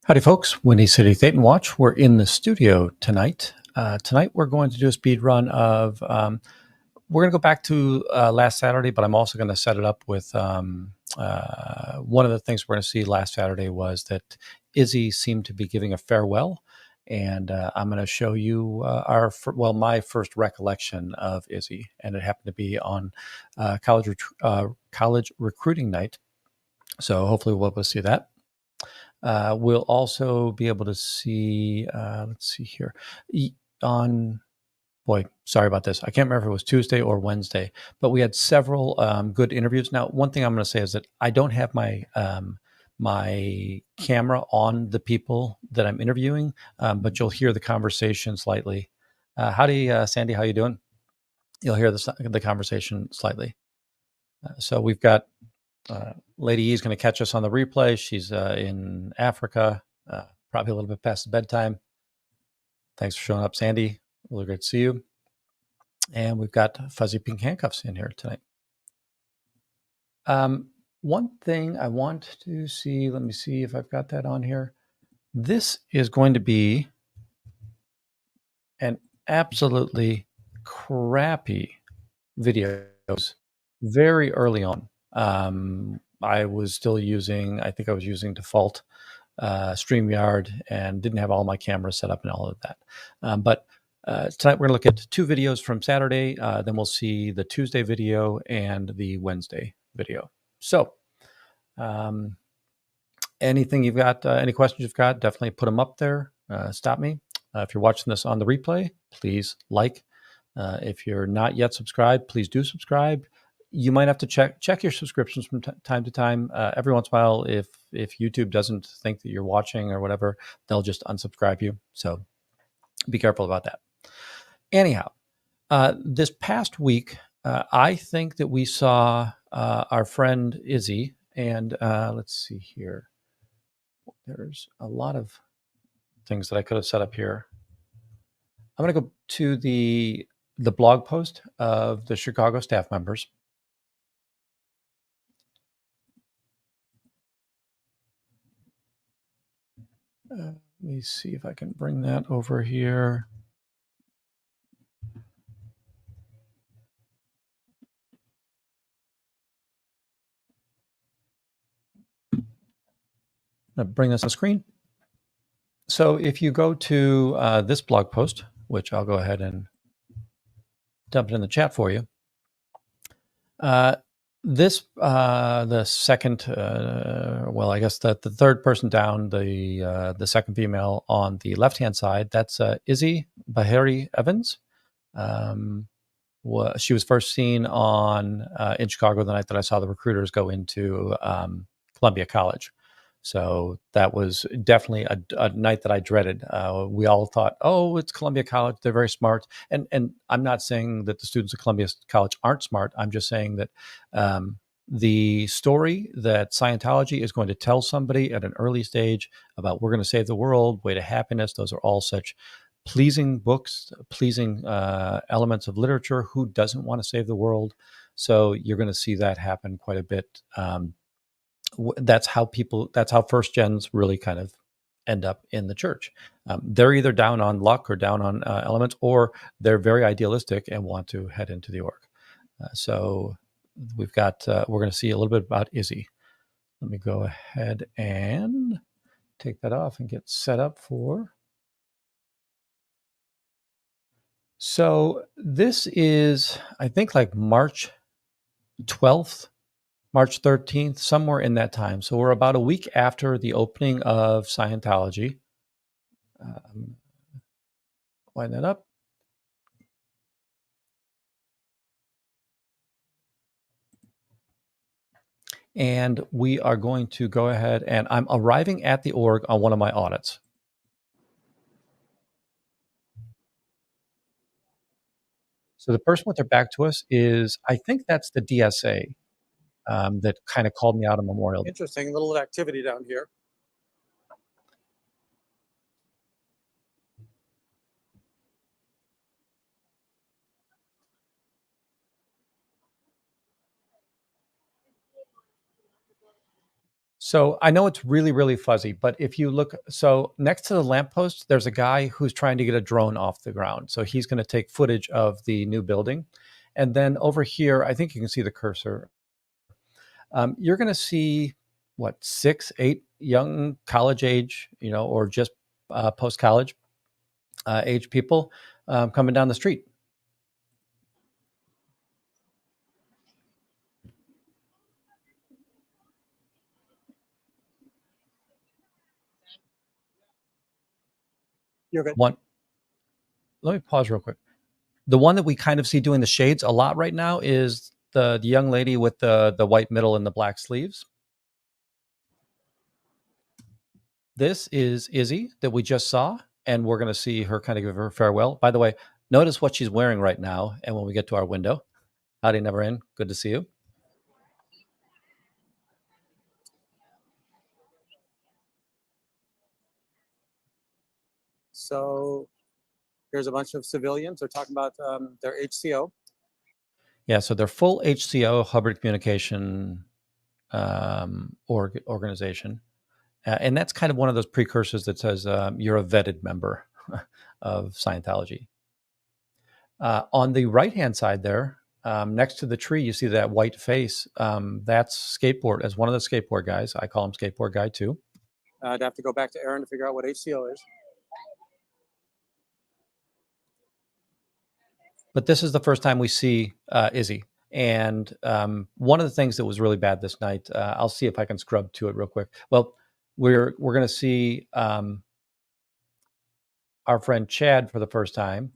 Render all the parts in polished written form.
Howdy, folks. Windy City Thetan Watch. We're in the studio tonight. Tonight, we're going to do a speed run of. We're going to go back to last Saturday, but I'm also going to set it up with one of the things we're going to see last Saturday was that Izzy seemed to be giving a farewell, and I'm going to show you my first recollection of Izzy, and it happened to be on college recruiting night. So hopefully, we'll be able to see that. We'll also be able to see, let's see here, on, boy, sorry about this. I can't remember if it was Tuesday or Wednesday, but we had several good interviews. Now, one thing I'm going to say is that I don't have my camera on the people that I'm interviewing, but you'll hear the conversation slightly. Howdy, Sandy, how you doing? You'll hear the conversation slightly. So we've got Lady E is going to catch us on the replay. She's in Africa, probably a little bit past the bedtime. Thanks for showing up, Sandy. Really great to see you. And we've got Fuzzy Pink Handcuffs in here tonight. One thing I want to see, let me see if I've got that on here. This is going to be an absolutely crappy video very early on. I was using default StreamYard and didn't have all my cameras set up and all of that. But tonight we're going to look at two videos from Saturday. Then we'll see the Tuesday video and the Wednesday video. So anything you've got, any questions you've got, definitely put them up there. Stop me. If you're watching this on the replay, please like. If you're not yet subscribed, please do subscribe. You might have to check your subscriptions from time to time. Every once in a while, if YouTube doesn't think that you're watching or whatever, they'll just unsubscribe you. So be careful about that. Anyhow, this past week, I think that we saw our friend Izzy, and let's see here. There's a lot of things that I could have set up here. I'm going to go to the blog post of the Chicago staff members. Let me see if I can bring that over here. I'm going to bring this on the screen. So if you go to this blog post, which I'll go ahead and dump it in the chat for you, the second, I guess the third person down, the second female on the left-hand side, that's Izzy Bahari Evans. She was first seen in Chicago the night that I saw the recruiters go into Columbia College. So that was definitely a night that I dreaded. We all thought, oh, it's Columbia College. They're very smart. And I'm not saying that the students at Columbia College aren't smart. I'm just saying that the story that Scientology is going to tell somebody at an early stage about we're going to save the world, way to happiness, those are all such pleasing books, pleasing elements of literature. Who doesn't want to save the world? So you're going to see that happen quite a bit. That's how first gens really kind of end up in the church. They're either down on luck or down on elements, or they're very idealistic and want to head into the org. So we're going to see a little bit about Izzy. Let me go ahead and take that off and get set up for. So this is, I think, like March 12th, March 13th, somewhere in that time. So we're about a week after the opening of Scientology. Wind that up. And we are going to go ahead, and I'm arriving at the org on one of my audits. So the person with their back to us is, I think that's the DSA that kind of called me out on Memorial Day. Interesting little activity down here. So I know it's really, really fuzzy, but if you look, so next to the lamppost, there's a guy who's trying to get a drone off the ground. So he's going to take footage of the new building. And then over here, I think you can see the cursor. You're going to see what, 6, 8 young college age, or just post college age people coming down the street. You're good. One, let me pause real quick. The one that we kind of see doing the shades a lot right now is the young lady with the white middle and the black sleeves. This is Izzy that we just saw, and we're going to see her kind of give her farewell. By the way, notice what she's wearing right now. And when we get to our window, howdy, never in. Good to see you. So here's a bunch of civilians. They're talking about their HCO. Yeah, so they're full HCO, Hubbard Communication organization. And that's kind of one of those precursors that says you're a vetted member of Scientology. On the right-hand side there, next to the tree, you see that white face. That's skateboard, as one of the skateboard guys. I call him skateboard guy too. I'd have to go back to Aaron to figure out what HCO is. But this is the first time we see Izzy. And one of the things that was really bad this night, I'll see if I can scrub to it real quick. Well, we're going to see our friend Chad for the first time.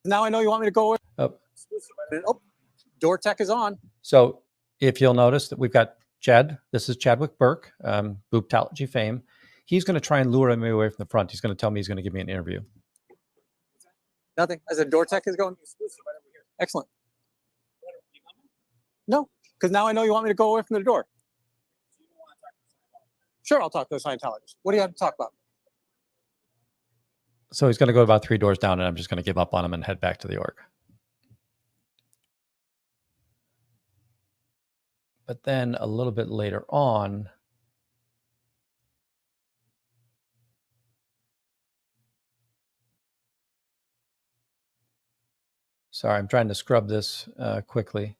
Now I know you want me to go. Oh, door tech is on. So if you'll notice that we've got Chad. This is Chadwick Burke, Booptology fame. He's going to try and lure me away from the front. He's going to tell me he's going to give me an interview. Nothing. I said door tech is going. Excellent. No, because now I know you want me to go away from the door. Sure, I'll talk to the Scientologist. What do you have to talk about? So he's going to go about 3 doors down, and I'm just going to give up on him and head back to the org. But then a little bit later on, sorry, I'm trying to scrub this quickly.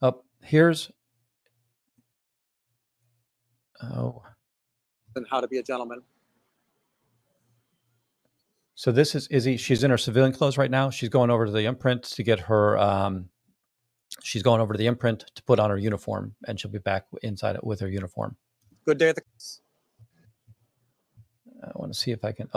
Oh, here's, And how to be a gentleman. So this is Izzy. She's in her civilian clothes right now. She's going over to the imprint to get her, she's going over to the imprint to put on her uniform, and she'll be back inside it with her uniform. Good day at the... I want to see if I can,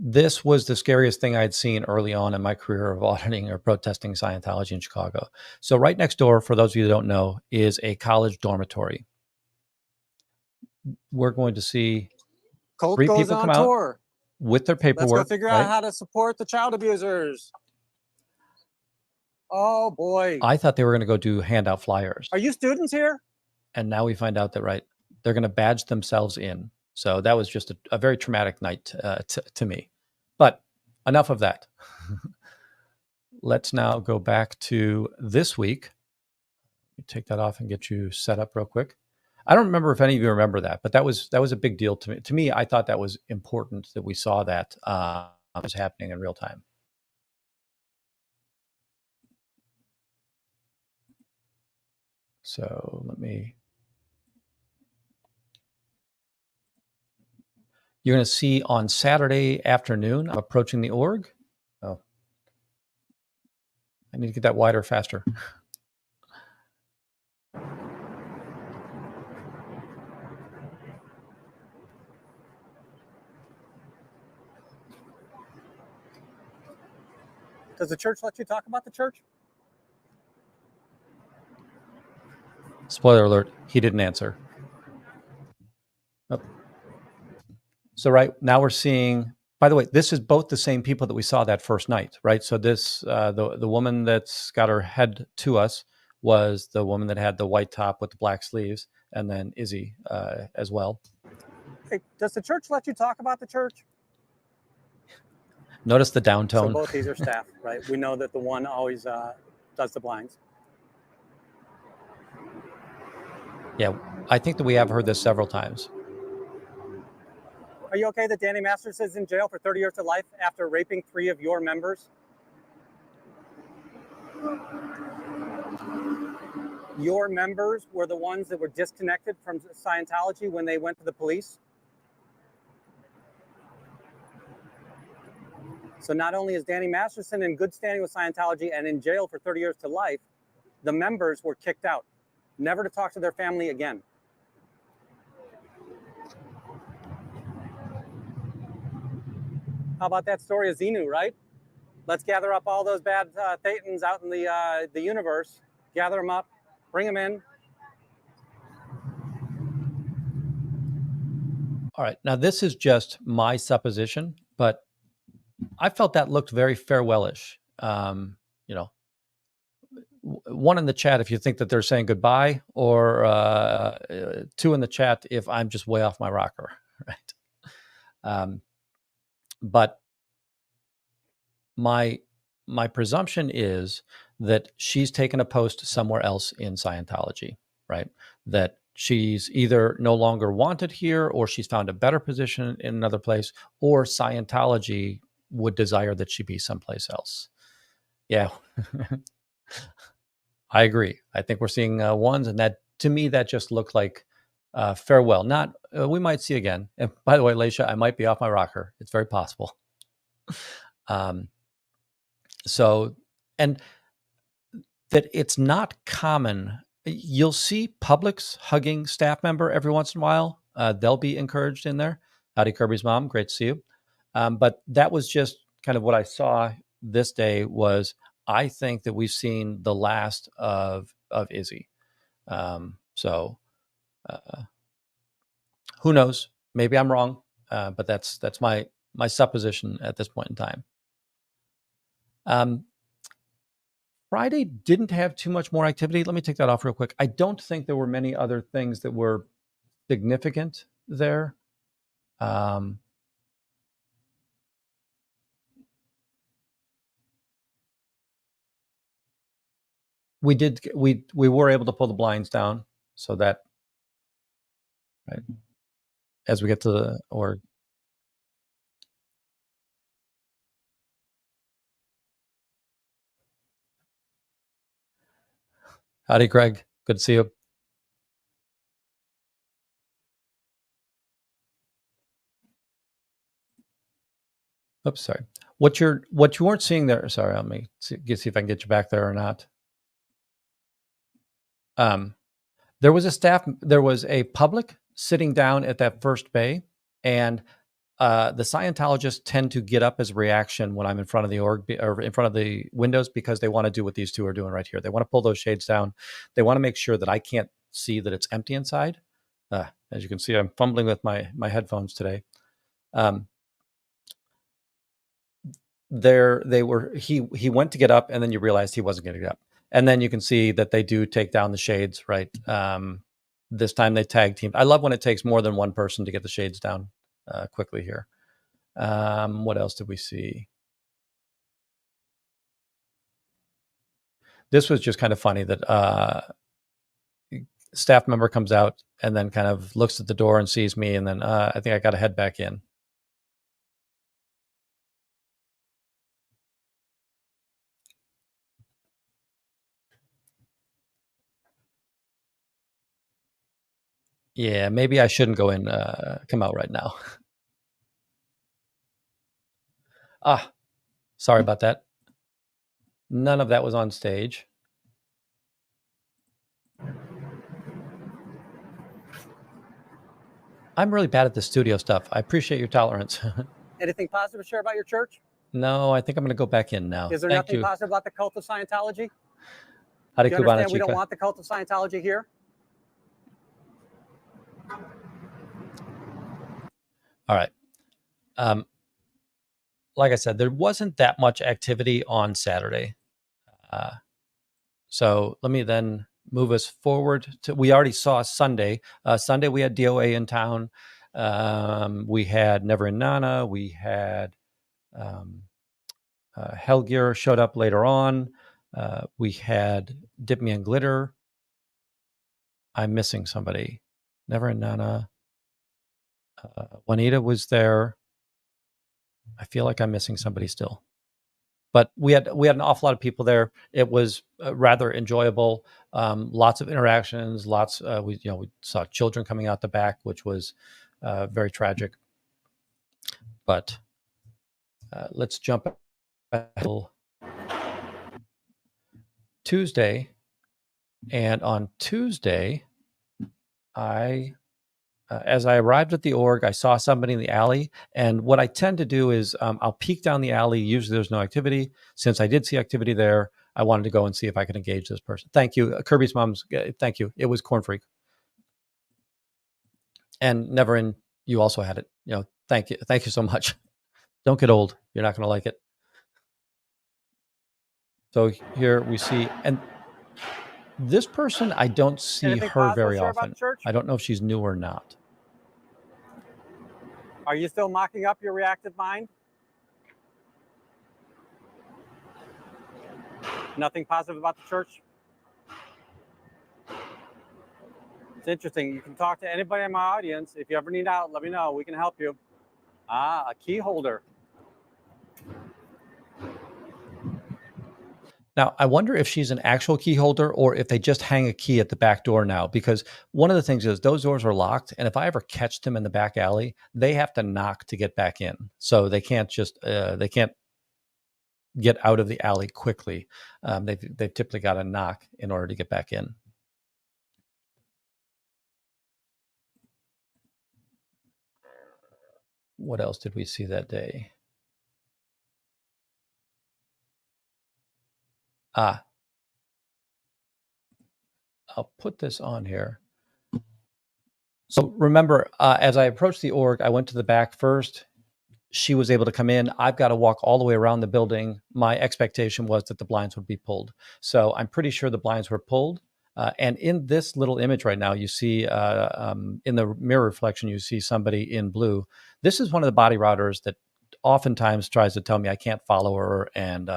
this was the scariest thing I'd seen early on in my career of auditing or protesting Scientology in Chicago. So right next door, for those of you who don't know, is a college dormitory. We're going to see Colt 3 goes people on come out tour with their paperwork. Let's go figure out how to support the child abusers. Oh boy. I thought they were going to go do handout flyers. Are you students here? And now we find out that, right, they're going to badge themselves in. So that was just a very traumatic night to me. But enough of that. Let's now go back to this week. Let me take that off and get you set up real quick. I don't remember if any of you remember that, but that was a big deal to me. To me, I thought that was important that we saw that was happening in real time. So let me... You're going to see on Saturday afternoon, I'm approaching the org. Oh, I need to get that wider faster. Does the church let you talk about the church? Spoiler alert, he didn't answer. Oh. So right now we're seeing, by the way, this is both the same people that we saw that first night, right? So this, the woman that's got her head to us was the woman that had the white top with the black sleeves, and then Izzy as well. Hey, does the church let you talk about the church? Notice the downtone. So both these are staff, right? We know that the one always does the blinds. Yeah, I think that we have heard this several times. Are you okay that Danny Masters is in jail for 30 years to life after raping 3 of your members? Your members were the ones that were disconnected from Scientology when they went to the police. So not only is Danny Masterson in good standing with Scientology and in jail for 30 years to life, the members were kicked out, never to talk to their family again. How about that story of Xenu, right? Let's gather up all those bad Thetans out in the universe, gather them up, bring them in. All right. Now, this is just my supposition, but I felt that looked very farewellish. You know, one in the chat if you think that they're saying goodbye, or 2 in the chat if I'm just way off my rocker, right? But my presumption is that she's taken a post somewhere else in Scientology, right? That she's either no longer wanted here, or she's found a better position in another place, or Scientology would desire that she be someplace else. Yeah, I agree. I think we're seeing ones, and that to me that just looked like farewell. Not we might see again. And by the way, Leisha, I might be off my rocker. It's very possible. So, and that it's not common. You'll see publics hugging staff member every once in a while. They'll be encouraged in there. Howdy, Kirby's mom. Great to see you. But that was just kind of what I saw this day. Was I think that we've seen the last of Izzy. So who knows? Maybe I'm wrong, but that's my supposition at this point in time. Friday didn't have too much more activity. Let me take that off real quick. I don't think there were many other things that were significant there. We were able to pull the blinds down, so that right as we get to the or howdy, Greg. Good to see you. Oops, sorry. What you weren't seeing there? Sorry, let me see if I can get you back there or not. There was a public sitting down at that first bay, and the Scientologists tend to get up as a reaction when I'm in front of the org or in front of the windows, because they want to do what these two are doing right here. They want to pull those shades down. They want to make sure that I can't see that it's empty inside. As you can see, I'm fumbling with my headphones today. He went to get up, and then you realized he wasn't going to get up. And then you can see that they do take down the shades, right? This time they tag teamed. I love when it takes more than one person to get the shades down quickly here. What else did we see? This was just kind of funny that staff member comes out and then kind of looks at the door and sees me, and then I think I got to head back in. Yeah, maybe I shouldn't go in, come out right now. Sorry about that. None of that was on stage. I'm really bad at the studio stuff. I appreciate your tolerance. Anything positive to share about your church? No, I think I'm going to go back in now. Is there nothing positive about the cult of Scientology? Do you understand we don't want the cult of Scientology here? All right. Like I said, there wasn't that much activity on Saturday. So let me then move us forward to, we already saw Sunday. Sunday we had DOA in town. We had Never in Nana. We had Helgear showed up later on. We had Dip Me in Glitter. I'm missing somebody. Never and Nana. Juanita was there. I feel like I'm missing somebody still. But we had an awful lot of people there. It was rather enjoyable. Lots of interactions. Lots. We saw children coming out the back, which was very tragic. But let's jump back to Tuesday. And on Tuesday, as I arrived at the org, I saw somebody in the alley. And what I tend to do is I'll peek down the alley. Usually there's no activity. Since I did see activity there, I wanted to go and see if I could engage this person. Thank you. Kirby's mom's, thank you. It was Corn Freak. And Neverin, you also had it. Thank you. Thank you so much. Don't get old. You're not going to like it. So here we see, and this person, I don't see Anything her very positive about often. church? I don't know if she's new or not. Are you still mocking up your reactive mind? Nothing positive about the church? It's interesting. You can talk to anybody in my audience. If you ever need out, let me know. We can help you. A key holder. Now, I wonder if she's an actual key holder or if they just hang a key at the back door now, because one of the things is those doors are locked. And if I ever catch them in the back alley, they have to knock to get back in. So they can't just, they can't get out of the alley quickly. They've typically got to knock in order to get back in. What else did we see that day? I'll put this on here. So remember, as I approached the org, I went to the back first. She was able to come in. I've got to walk all the way around the building. My expectation was that the blinds would be pulled. So I'm pretty sure the blinds were pulled. And in this little image right now, you see in the mirror reflection, you see somebody in blue. This is one of the body routers that oftentimes tries to tell me I can't follow her and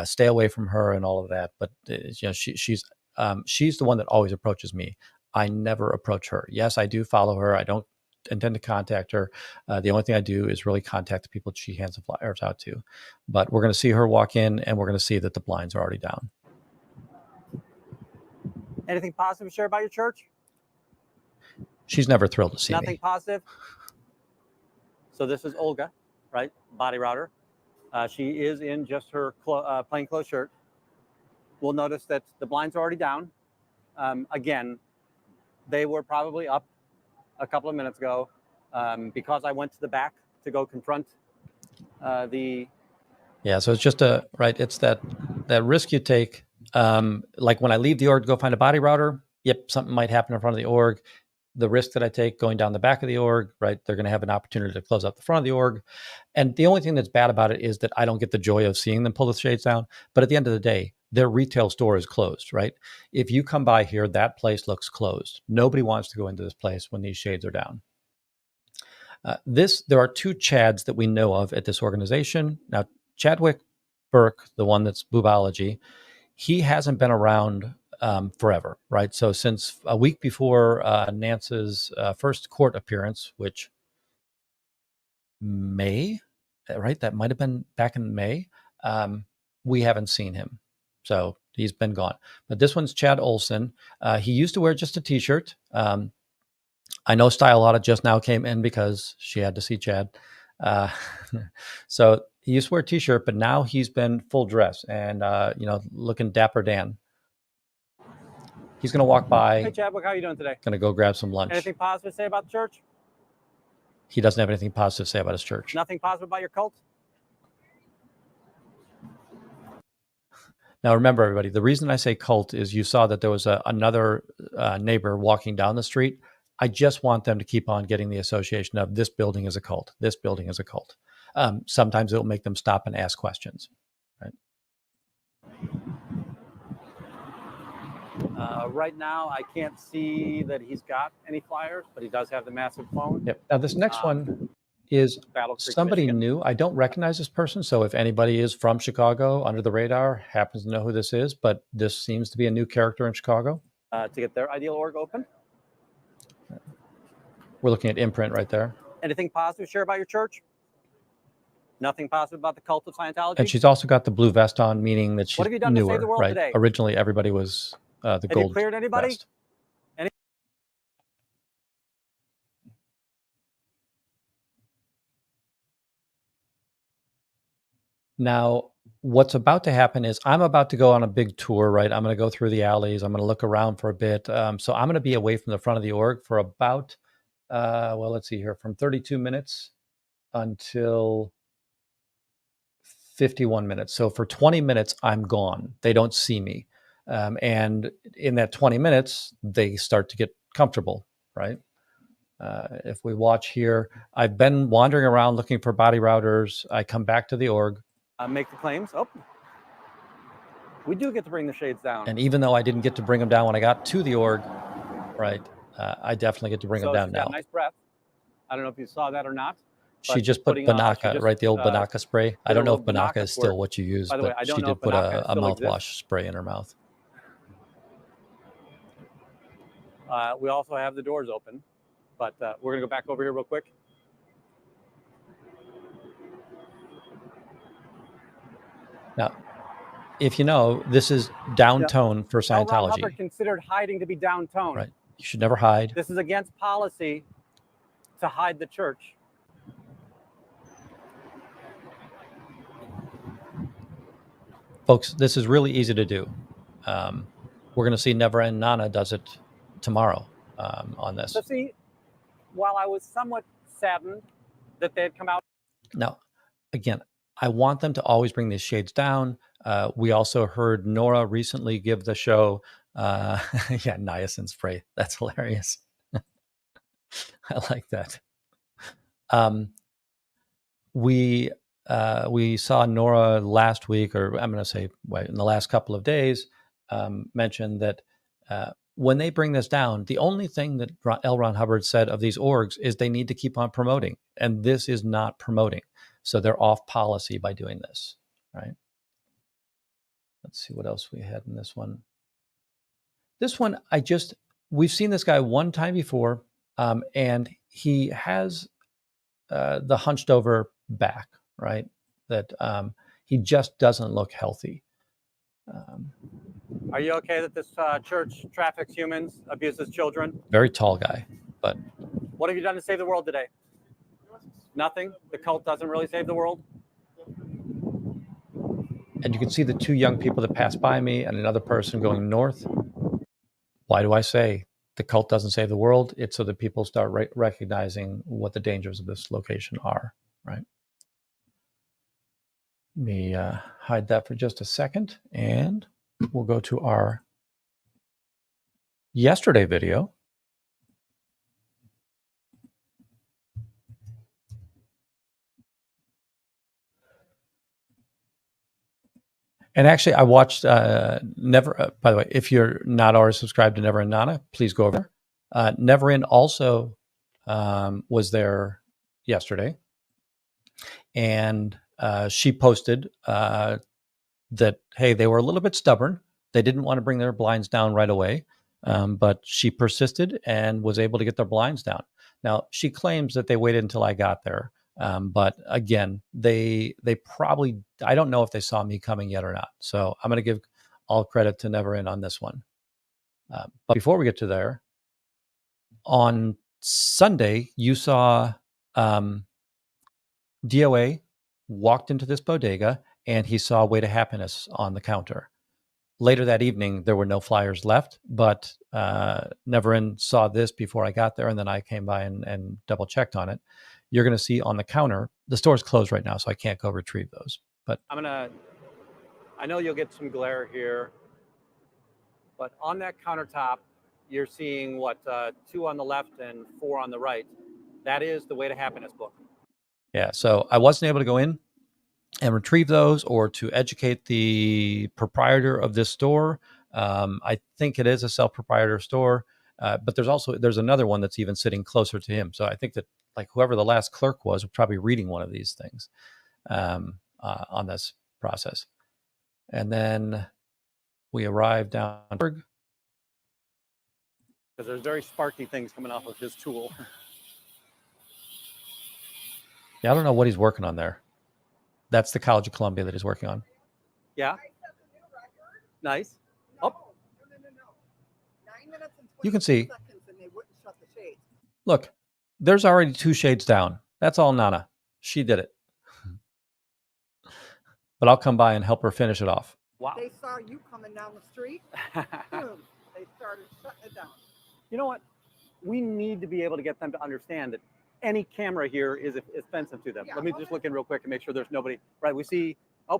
stay away from her and all of that. But she's the one that always approaches me. I never approach her. Yes, I do follow her. I don't intend to contact her. The only thing I do is really contact the people that she hands the flyers out to. But we're going to see her walk in, and we're going to see that the blinds are already down. Anything positive to share about your church? She's never thrilled to see me. Nothing positive? So this is Olga, right? Body router. She is in just her plainclothes shirt. We'll notice that the blinds are already down. Again, they were probably up a couple of minutes ago because I went to the back to go confront the... Yeah, so it's just it's that risk you take. Like when I leave the org to go find a body router, yep, something might happen in front of the org. The risk that I take going down the back of the org, right, they're going to have an opportunity to close up the front of the org. And the only thing that's bad about it is that I don't get the joy of seeing them pull the shades down. But at the end of the day, their retail store is closed, right? If you come by here, that place looks closed. Nobody wants to go into this place when these shades are down. There are two Chads that we know of at this organization. Now, Chadwick Burke, the one that's Boobology, he hasn't been around forever, right? So since a week before Nance's first court appearance, which May, right? That might have been back in May. We haven't seen him. So he's been gone. But this one's Chad Olson. He used to wear just a t-shirt. I know Styleotta just now came in because she had to see Chad. So he used to wear a t-shirt, but now he's been full dress and, looking Dapper Dan. He's going to walk by. Hey, Chadwick, how are you doing today? Going to go grab some lunch. Anything positive to say about the church? He doesn't have anything positive to say about his church. Nothing positive about your cult? Now, remember, everybody, the reason I say cult is you saw that there was another neighbor walking down the street. I just want them to keep on getting the association of this building is a cult. This building is a cult. Sometimes it'll make them stop and ask questions. Right? Right now, I can't see that he's got any flyers, but he does have the massive phone. Yep. Now, this next one is Battle Creek, somebody Michigan. new. I don't recognize this person, so if anybody is from Chicago under the radar, happens to know who this is, but this seems to be a new character in Chicago. To get their ideal org open. We're looking at imprint right there. Anything positive to share about your church? Nothing positive about the cult of Scientology? And she's also got the blue vest on, meaning that she's What have you done newer, to save the world right? today? Originally, everybody was the Have gold you cleared anybody? vest. Now, what's about to happen is I'm about to go on a big tour, right? I'm going to go through the alleys. I'm going to look around for a bit. So I'm going to be away from the front of the org for about, well, let's see here, from 32 minutes until 51 minutes. So for 20 minutes, I'm gone. They don't see me. And in that 20 minutes, they start to get comfortable, right? If we watch here, I've been wandering around looking for body routers. I come back to the org. Make the claims. Oh, we do get to bring the shades down. And even though I didn't get to bring them down when I got to the org, right, I definitely get to bring them down now. Nice breath. I don't know if you saw that or not. She just put Banaka, right? The old Banaka spray. I don't know if Banaka is still what you use, but she did put a mouthwash spray in her mouth. We also have the doors open, but we're going to go back over here real quick. Now, if you know, this is downtone for Scientology. L. Ron Hubbard considered hiding to be downtone. Right. You should never hide. This is against policy to hide the church. Folks, this is really easy to do. We're going to see Never End Nana does it tomorrow on this. So see, while I was somewhat saddened that they had come out. Now, again, I want them to always bring these shades down. We also heard Nora recently give the show, yeah, niacin spray. That's hilarious. I like that. We saw Nora last week, or I'm going to say in the last couple of days, mention that when they bring this down, the only thing that L. Ron Hubbard said of these orgs is they need to keep on promoting, and this is not promoting. So they're off policy by doing this, right? Let's see what else we had in this one. This one, we've seen this guy one time before, and he has the hunched over back, right? That he just doesn't look healthy. Are you okay that this church traffics humans, abuses children? Very tall guy, but. What have you done to save the world today? Nothing? The cult doesn't really save the world? And you can see the two young people that passed by me and another person going north. Why do I say the cult doesn't save the world? It's so that people start recognizing what the dangers of this location are, right? Let me hide that for just a second, and we'll go to our yesterday video. And actually, I watched Never. By the way, if you're not already subscribed to Never End Nana, please go over there. Never End also was there yesterday, and she posted that, hey, they were a little bit stubborn. They didn't want to bring their blinds down right away, but she persisted and was able to get their blinds down. Now, she claims that they waited until I got there. But again, they probably, I don't know if they saw me coming yet or not. So I'm going to give all credit to Never End on this one. But before we get to there, on Sunday, you saw DOA walked into this bodega and he saw Way to Happiness on the counter. Later that evening, there were no flyers left, but Never End saw this before I got there, and then I came by and double checked on it. You're going to see on the counter, the store's closed right now, so I can't go retrieve those. But I know you'll get some glare here, but on that countertop, you're seeing what, 2 on the left and 4 on the right. That is the Way to Happiness book. Yeah, so I wasn't able to go in and retrieve those or to educate the proprietor of this store. I think it is a self-proprietor store, but there's another one that's even sitting closer to him. So I think that like whoever the last clerk was probably reading one of these things on this process. And then we arrived down because there's very sparky things coming off of his tool. Yeah, I don't know what he's working on there. That's the College of Columbia that he's working on. Yeah. Nice. Oh. No. 9 minutes and 20 You can see. seconds and they wouldn't shut the shades. Look, there's already 2 shades down. That's all Nana. She did it. But I'll come by and help her finish it off. Wow. They saw you coming down the street. Boom. They started shutting it down. You know what? We need to be able to get them to understand that any camera here is offensive to them. Yeah, Let me just look in real quick and make sure there's nobody. Right, we see. Oh,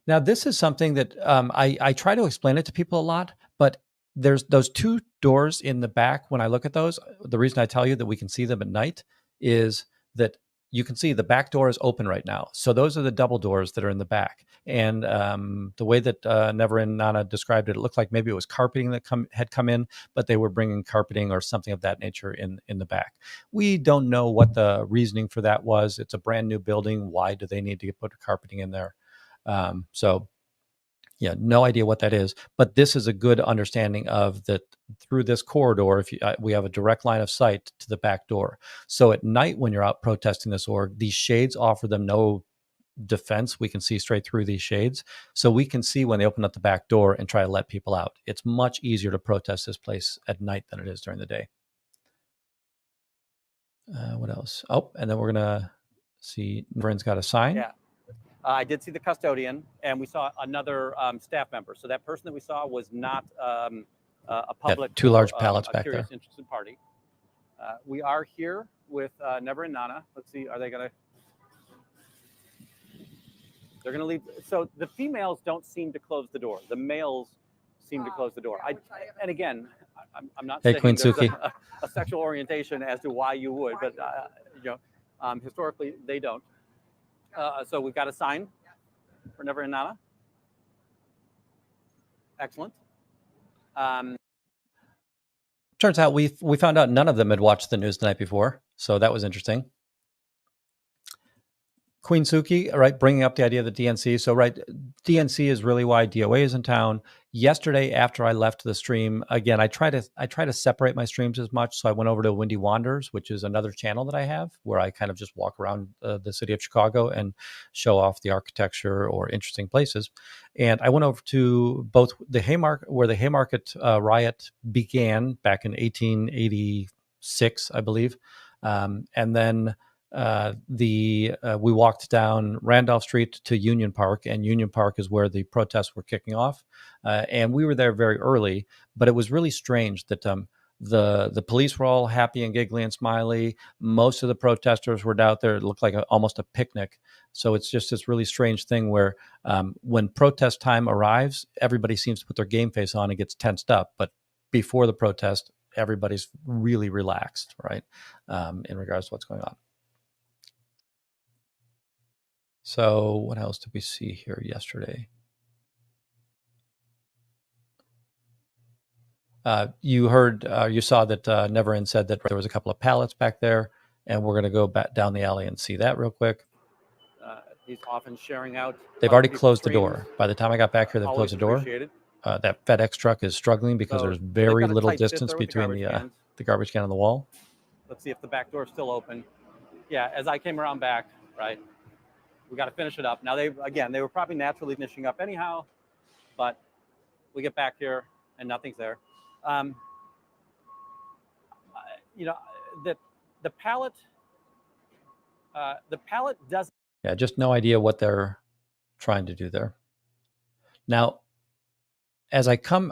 now this is something that I try to explain it to people a lot, but there's those 2 doors in the back. When I look at those, the reason I tell you that we can see them at night is that you can see the back door is open right now. So those are the double doors that are in the back. And the way that Neverin Nana described it, it looked like maybe it was carpeting that had come in, but they were bringing carpeting or something of that nature in the back. We don't know what the reasoning for that was. It's a brand new building. Why do they need to put carpeting in there? So yeah, no idea what that is, but this is a good understanding of that through this corridor. If you, we have a direct line of sight to the back door. So at night, when you're out protesting this org, these shades offer them no defense. We can see straight through these shades. So we can see when they open up the back door and try to let people out. It's much easier to protest this place at night than it is during the day. What else? Oh, and then we're going to see Vern's got a sign. yeah. I did see the custodian, and we saw another staff member. So that person that we saw was not a public. 2 large or, pallets a back curious, there. interested party. We are here with Never and Nana. Let's see, are they going to? They're going to leave. So the females don't seem to close the door. The males seem to close the door. And again, I'm not saying Queen there's Suki. a sexual orientation as to why you would, but historically they don't. So we've got a sign for Never and Nana. Excellent. Turns out we found out none of them had watched the news the night before, so that was interesting. Queen Suki, right, bringing up the idea of the DNC. So, right, DNC is really why DOA is in town. Yesterday, after I left the stream, again, I try to separate my streams as much. So I went over to Windy Wanders, which is another channel that I have, where I kind of just walk around the city of Chicago and show off the architecture or interesting places. And I went over to both the Haymarket, where the Haymarket riot began back in 1886, I believe, and then we walked down Randolph Street to Union Park, and Union Park is where the protests were kicking off. And we were there very early, but it was really strange that the police were all happy and giggly and smiley. Most of the protesters were out there. It looked like almost a picnic. So it's just this really strange thing where when protest time arrives, everybody seems to put their game face on and gets tensed up. But before the protest, everybody's really relaxed, right, in regards to what's going on. So what else did we see here yesterday? You saw that Neverin said that there was a couple of pallets back there, and we're going to go back down the alley and see that real quick. He's often sharing out. They've already closed the door. By the time I got back here, they've closed the door. That FedEx truck is struggling because there's very little distance between the garbage can and the wall. Let's see if the back door is still open. Yeah, as I came around back, right, we got to finish it up. Now, they were probably naturally finishing up anyhow, but we get back here and nothing's there. The pallet doesn't. Yeah, just no idea what they're trying to do there. Now, as I come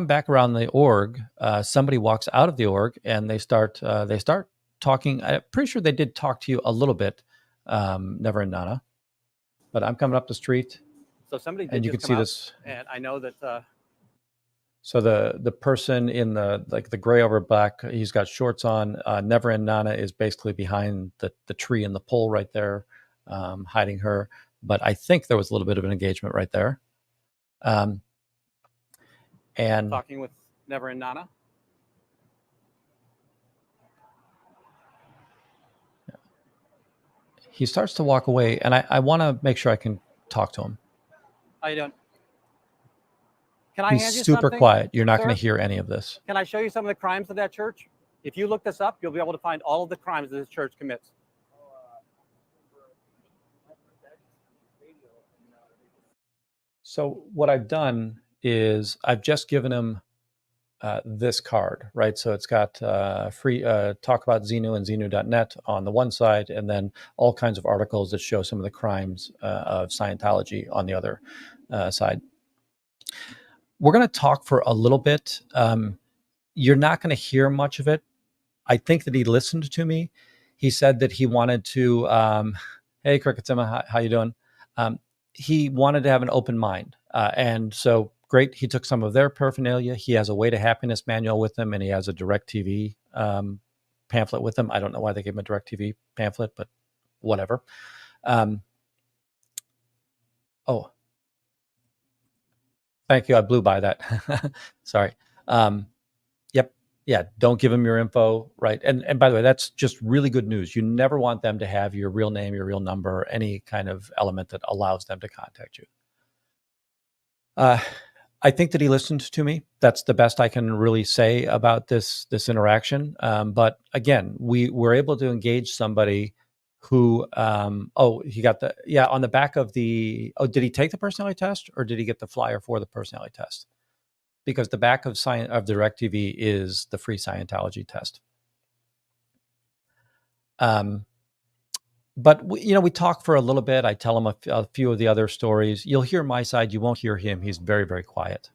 back around the org, somebody walks out of the org and they start talking. I'm pretty sure they did talk to you a little bit, Never and Nana. But I'm coming up the street. So somebody did, and you can see this. And I know that. So the person in the gray over black, he's got shorts on. Never and Nana is basically behind the tree and the pole right there, hiding her. But I think there was a little bit of an engagement right there. And talking with Never and Nana. he starts to walk away, and I want to make sure I can talk to him. How you doing? Can I He's hand you super something, quiet. You're not sir? going to hear any of this. Can I show you some of the crimes of that church? If you look this up, you'll be able to find all of the crimes that this church commits. So what I've done is I've just given him this card, right? So it's got free talk about Xenu and Xenu.net on the one side, and then all kinds of articles that show some of the crimes of Scientology on the other side. We're going to talk for a little bit. You're not going to hear much of it. I think that he listened to me. He said that he wanted to, hey, Cricket Sima, how you doing? He wanted to have an open mind. And so great. He took some of their paraphernalia. He has a Way to Happiness manual with him, and he has a DirecTV pamphlet with him. I don't know why they gave him a DirecTV pamphlet, but whatever. Oh, thank you. I blew by that. Sorry. Yep. Yeah. Don't give them your info. Right. And by the way, that's just really good news. You never want them to have your real name, your real number, any kind of element that allows them to contact you. I think that he listened to me. That's the best I can really say about this interaction. But again, we were able to engage somebody who, he got on the back of did he take the personality test, or did he get the flyer for the personality test? Because the back of DirecTV is the free Scientology test. But we talk for a little bit. I tell him a few of the other stories. You'll hear my side. You won't hear him. He's very, very quiet.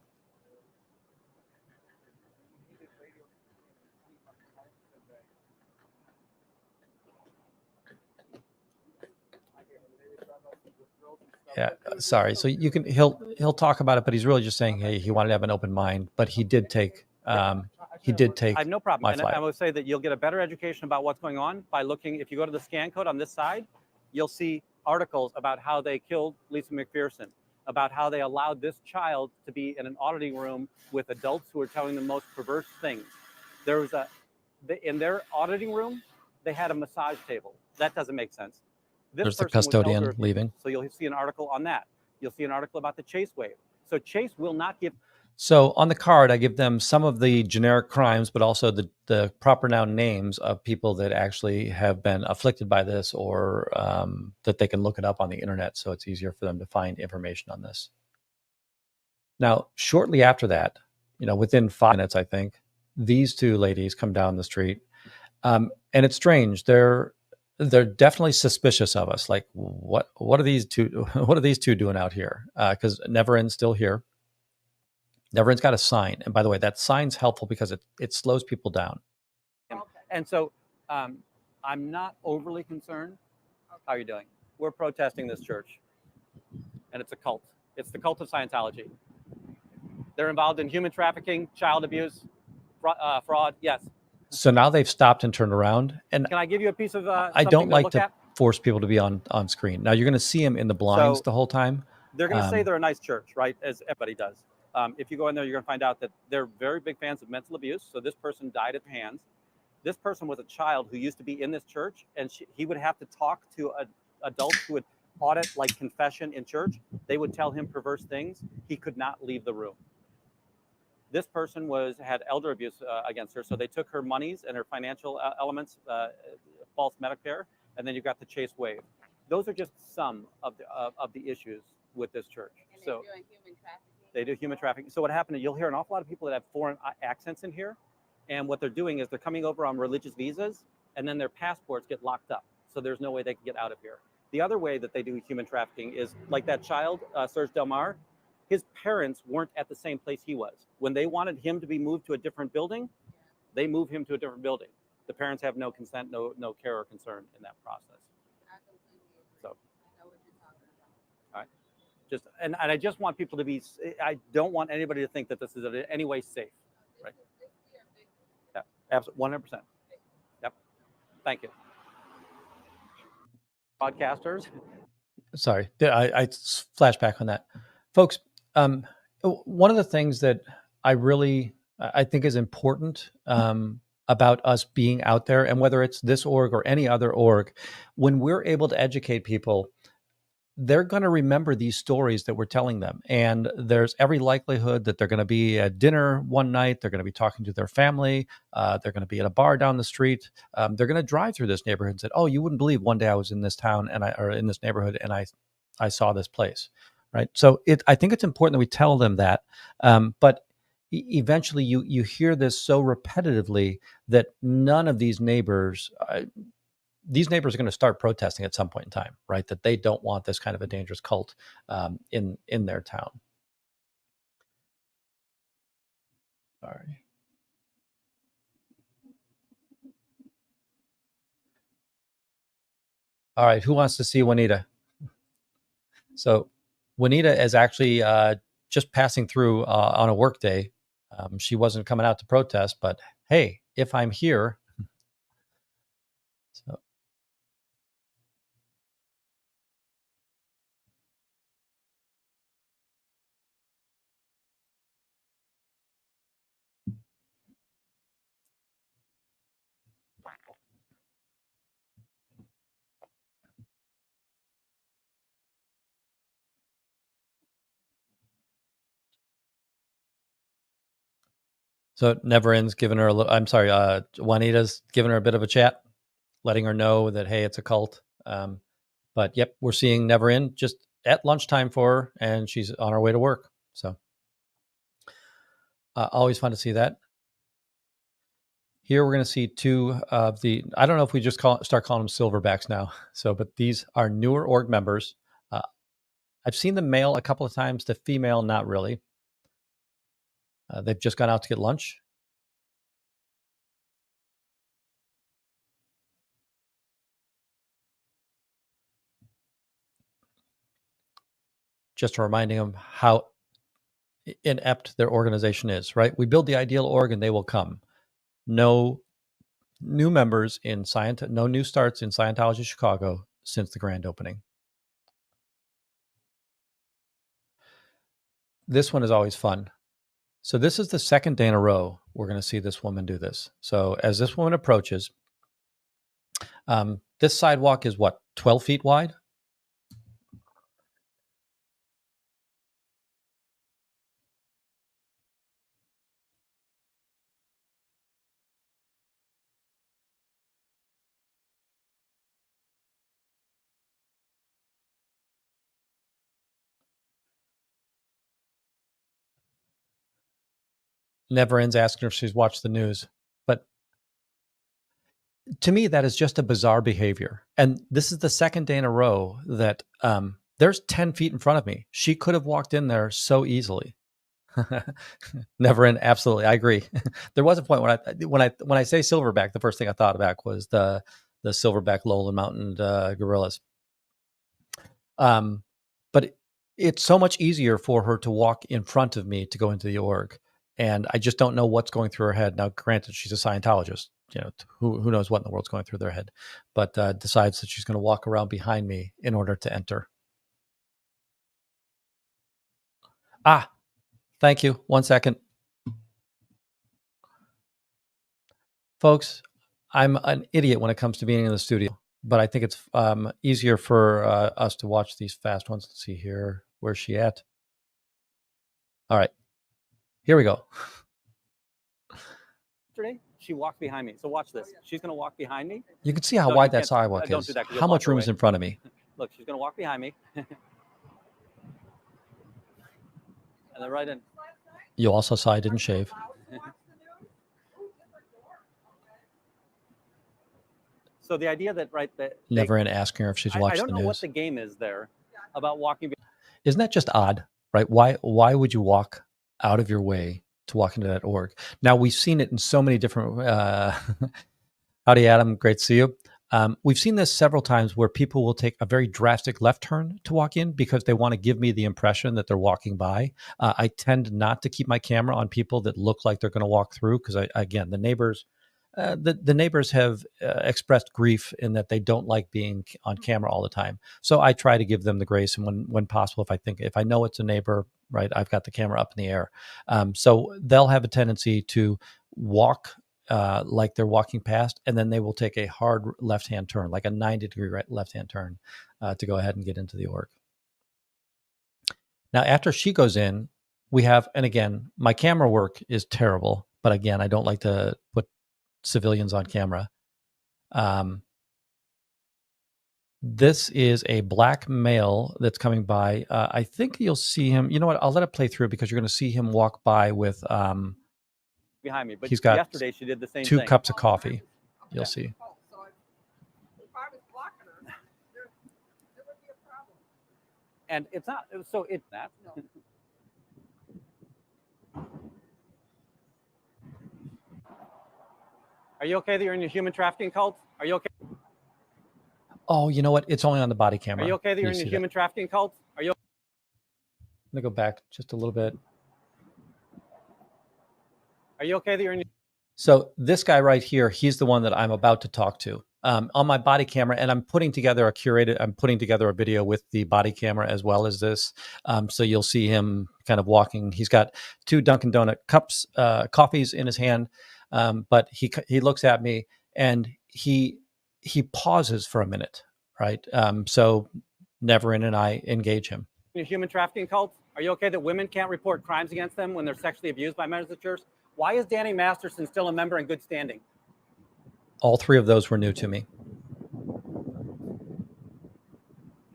Yeah, sorry. So he'll talk about it, but he's really just saying, hey, he wanted to have an open mind. But he did take I have no problem. And I will say that you'll get a better education about what's going on by looking. If you go to the scan code on this side, you'll see articles about how they killed Lisa McPherson, about how they allowed this child to be in an auditing room with adults who were telling them the most perverse things. There was in their auditing room, they had a massage table. That doesn't make sense. There's the custodian leaving. So you'll see an article on that. You'll see an article about the Chase wave. So Chase will not give. So on the card, I give them some of the generic crimes, but also the proper noun names of people that actually have been afflicted by this, or that they can look it up on the internet, so it's easier for them to find information on this. Now, shortly after that, within 5 minutes, I think, these two ladies come down the street, and it's strange. They're definitely suspicious of us. Like, what are these two? What are these two doing out here? Because Never-End's still here. Never-End's got a sign, and by the way, that sign's helpful because it slows people down. And so, I'm not overly concerned. How are you doing? We're protesting this church, and it's a cult. It's the cult of Scientology. They're involved in human trafficking, child abuse, fraud. Yes. So now they've stopped and turned around. And can I give you a piece of I don't like to force people to be on screen. Now you're going to see them in the blinds the whole time. They're going to say they're a nice church, right? As everybody does. If you go in there, you're going to find out that they're very big fans of mental abuse. So this person died at the hands. This person was a child who used to be in this church, and he would have to talk to adults who would audit like confession in church. They would tell him perverse things. He could not leave the room. This person had elder abuse against her, so they took her monies and her financial elements, false Medicare, and then you've got the Chase wave. Those are just some of the issues with this church. And so doing human trafficking. They do human trafficking. So what happened? You'll hear an awful lot of people that have foreign accents in here, and what they're doing is they're coming over on religious visas, and then their passports get locked up, so there's no way they can get out of here. The other way that they do human trafficking is like that child, Serge Delmar. His parents weren't at the same place he was. When they wanted him to be moved to a different building, they move him to a different building. The parents have no consent, no care or concern in that process. So, I know what you're talking about. all right. And I just want people to be. I don't want anybody to think that this is in any way safe. Right? Yeah, absolutely, 100%. Yep. Thank you. Podcasters. Sorry, I flash back on that, folks. One of the things that I think is important about us being out there, and whether it's this org or any other org, when we're able to educate people, they're going to remember these stories that we're telling them. And there's every likelihood that they're going to be at dinner one night. They're going to be talking to their family. They're going to be at a bar down the street. They're going to drive through this neighborhood and say, "Oh, you wouldn't believe one day I was in this town or in this neighborhood, and I saw this place." Right. So I think it's important that we tell them that. But eventually you hear this so repetitively that none of these neighbors are going to start protesting at some point in time, right? That they don't want this kind of a dangerous cult in their town. All right. All right. Who wants to see Juanita? So Juanita is actually just passing through on a work day. She wasn't coming out to protest, but hey, if I'm here. So Never Ends giving her I'm sorry, Juanita's giving her a bit of a chat, letting her know that, hey, it's a cult. But yep, we're seeing Never End just at lunchtime for her, and she's on her way to work. So always fun to see that. Here we're going to see two of the, I don't know if we just start calling them silverbacks now. So, but these are newer org members. I've seen the male a couple of times, the female, not really. They've just gone out to get lunch. Just reminding them how inept their organization is, right? We build the ideal org and they will come. No new members in no new starts in Scientology Chicago since the grand opening. This one is always fun. So this is the second day in a row we're going to see this woman do this. So as this woman approaches, this sidewalk is what, 12 feet wide? Never Ends asking her if she's watched the news. But to me, that is just a bizarre behavior. And this is the second day in a row that there's 10 feet in front of me. She could have walked in there so easily. Never End, absolutely. I agree. There was a point when I say silverback, the first thing I thought about was the silverback lowland mountain gorillas. But it's so much easier for her to walk in front of me to go into the org. And I just don't know what's going through her head. Now, granted, she's a Scientologist. You know, who knows what in the world's going through their head, but decides that she's going to walk around behind me in order to enter. Thank you. 1 second. Folks, I'm an idiot when it comes to being in the studio, but I think it's easier for us to watch these fast ones. Let's see here. Where's she at? All right. Here we go. Yesterday, she walked behind me. So watch this. She's going to walk behind me. You can see how wide that sidewalk is. Don't do that, how much room is in front of me? Look, she's going to walk behind me. And then right in. You also saw I didn't shave. So the idea that, right, that Never End asking her if she's watched the news. I don't know what the game is there about walking. Isn't that just odd, right? Why would you walk out of your way to walk into that org? Now, we've seen it in so many different howdy, Adam, great to see you. We've seen this several times where people will take a very drastic left turn to walk in because they want to give me the impression that they're walking by. I tend not to keep my camera on people that look like they're going to walk through because, again, the neighbors have expressed grief in that they don't like being on camera all the time. So I try to give them the grace, and when possible, if I know it's a neighbor, right, I've got the camera up in the air. So they'll have a tendency to walk like they're walking past, and then they will take a hard left-hand turn, like a 90-degree left-hand turn, to go ahead and get into the org. Now, after she goes in, we have, and again, my camera work is terrible, but again, I don't like to put civilians on camera. This is a black male that's coming by. I think you'll see him. You know what? I'll let it play through because you're going to see him walk by with. Behind me, but he's got yesterday she did the same 2 thing. cups of coffee. You'll see. Oh, so if I was blocking her, there would be a problem. And it's not. So it's that. No. Are you okay that you're in a human trafficking cult? Are you okay? Oh, you know what? It's only on the body camera. Are you okay that you're in a human trafficking cult? Are you? I'm gonna go back just a little bit. Are you okay that you're in? So this guy right here, he's the one that I'm about to talk to on my body camera, and I'm putting together a video with the body camera as well as this. So you'll see him kind of walking. He's got 2 Dunkin' Donut cups, coffees in his hand, but he looks at me and he pauses for a minute, right? So Neverin and I engage him. In a human trafficking cult? Are you okay that women can't report crimes against them when they're sexually abused by members of the church? Why is Danny Masterson still a member in good standing? All 3 of those were new to me.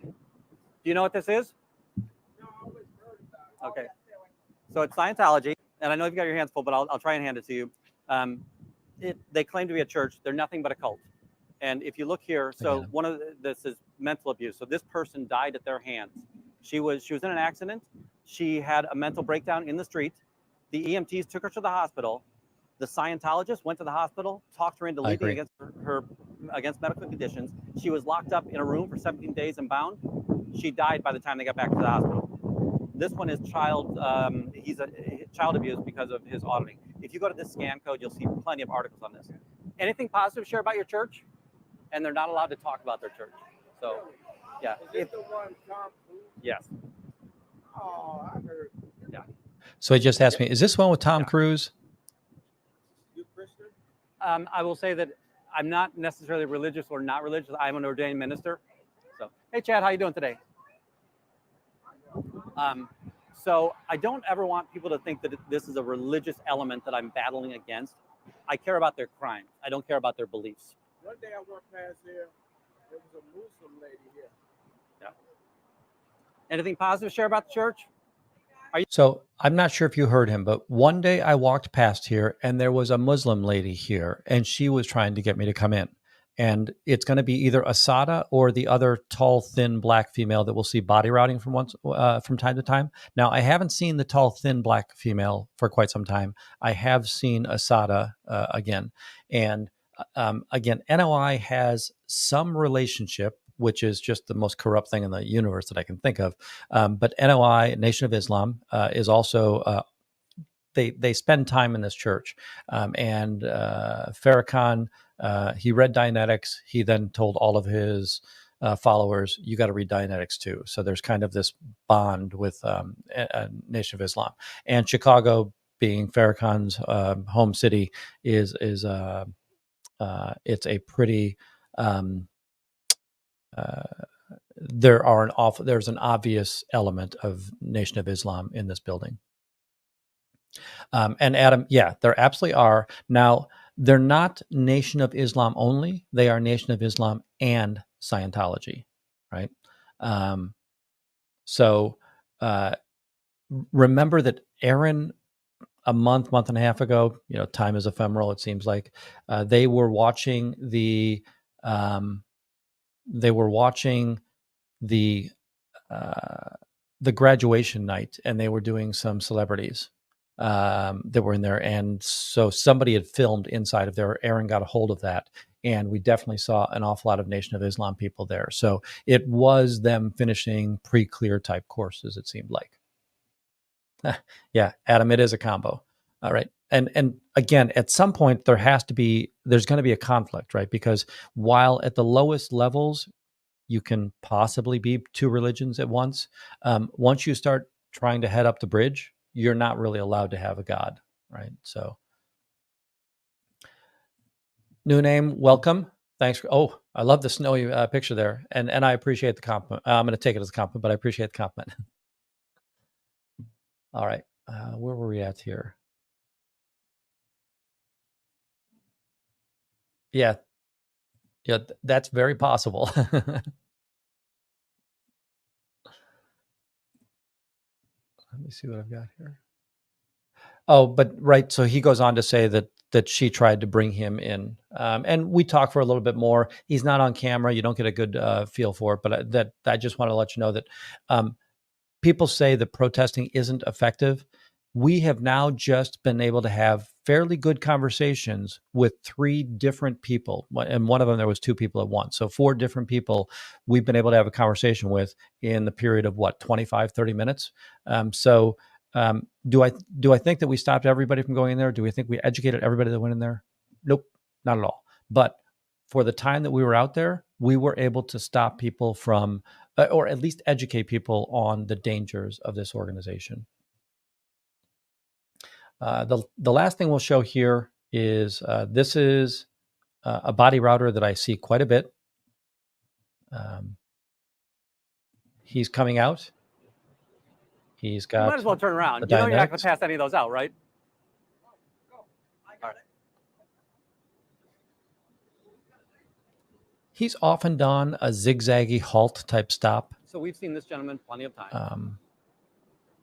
Do you know what this is? No, I always heard about it. Okay. So it's Scientology, and I know you've got your hands full, but I'll try and hand it to you. They claim to be a church. They're nothing but a cult. And if you look here, so this is mental abuse. So this person died at their hands. She was in an accident. She had a mental breakdown in the street. The EMTs took her to the hospital. The Scientologist went to the hospital, talked her into leaving against medical conditions. She was locked up in a room for 17 days and bound. She died by the time they got back to the hospital. This one is child abuse because of his auditing. If you go to this scam code, you'll see plenty of articles on this. Anything positive to share about your church? And they're not allowed to talk about their church. So, yeah. Is this the one, Tom Cruise? Yes. Oh, I heard. Yeah. So he just asked me, is this one with Tom Cruise? You Christian? I will say that I'm not necessarily religious or not religious. I'm an ordained minister. So, hey, Chad, how you doing today? So I don't ever want people to think that this is a religious element that I'm battling against. I care about their crimes. I don't care about their beliefs. One day I walked past here, there was a Muslim lady here. Yeah. Anything positive to share about the church? So I'm not sure if you heard him, but one day I walked past here and there was a Muslim lady here and she was trying to get me to come in. And it's going to be either Asada or the other tall, thin black female that we'll see body routing from time to time. Now, I haven't seen the tall, thin black female for quite some time. I have seen Asada again. And again, NOI has some relationship, which is just the most corrupt thing in the universe that I can think of. But NOI, Nation of Islam, is also, they spend time in this church. And Farrakhan, he read Dianetics. He then told all of his followers, you got to read Dianetics too. So there's kind of this bond with Nation of Islam. And Chicago, being Farrakhan's home city, is it's a pretty... there's an obvious element of Nation of Islam in this building. And Adam, yeah, there absolutely are. Now, they're not Nation of Islam only. They are Nation of Islam and Scientology, right? So remember that Aaron, a month and a half ago, time is ephemeral, it seems like, they were watching the graduation night, and they were doing some celebrities that were in there, and so somebody had filmed inside of there. Aaron got a hold of that, and we definitely saw an awful lot of Nation of Islam people there. So it was them finishing pre-clear type courses, it seemed like. Yeah, Adam, it is a combo. All right. And again, at some point there's going to be a conflict, right? Because while at the lowest levels you can possibly be 2 religions at once, once you start trying to head up the bridge, you're not really allowed to have a God, right? So New name, welcome. Thanks for. Oh, I love the snowy picture there, and I appreciate the compliment. I'm going to take it as a compliment, but I appreciate the compliment. All right, where were we at here? Yeah, yeah, that's very possible. Let me see what I've got here. Oh, but right. So he goes on to say that she tried to bring him in, and we talk for a little bit more. He's not on camera; you don't get a good feel for it. But that I just want to let you know that people say that protesting isn't effective. We have now just been able to have fairly good conversations with 3 different people. And one of them, there was 2 people at once. So 4 different people we've been able to have a conversation with in the period of what, 25, 30 minutes. Do I think that we stopped everybody from going in there? Do we think we educated everybody that went in there? Nope, not at all. But for the time that we were out there, we were able to stop people from, or at least educate people on the dangers of this organization. The last thing we'll show here is this is a body router that I see quite a bit. He's coming out. He's got. You might as well turn around. You know you're not going to pass any of those out, right? I got it. He's often done a zigzaggy halt type stop. So we've seen this gentleman plenty of times.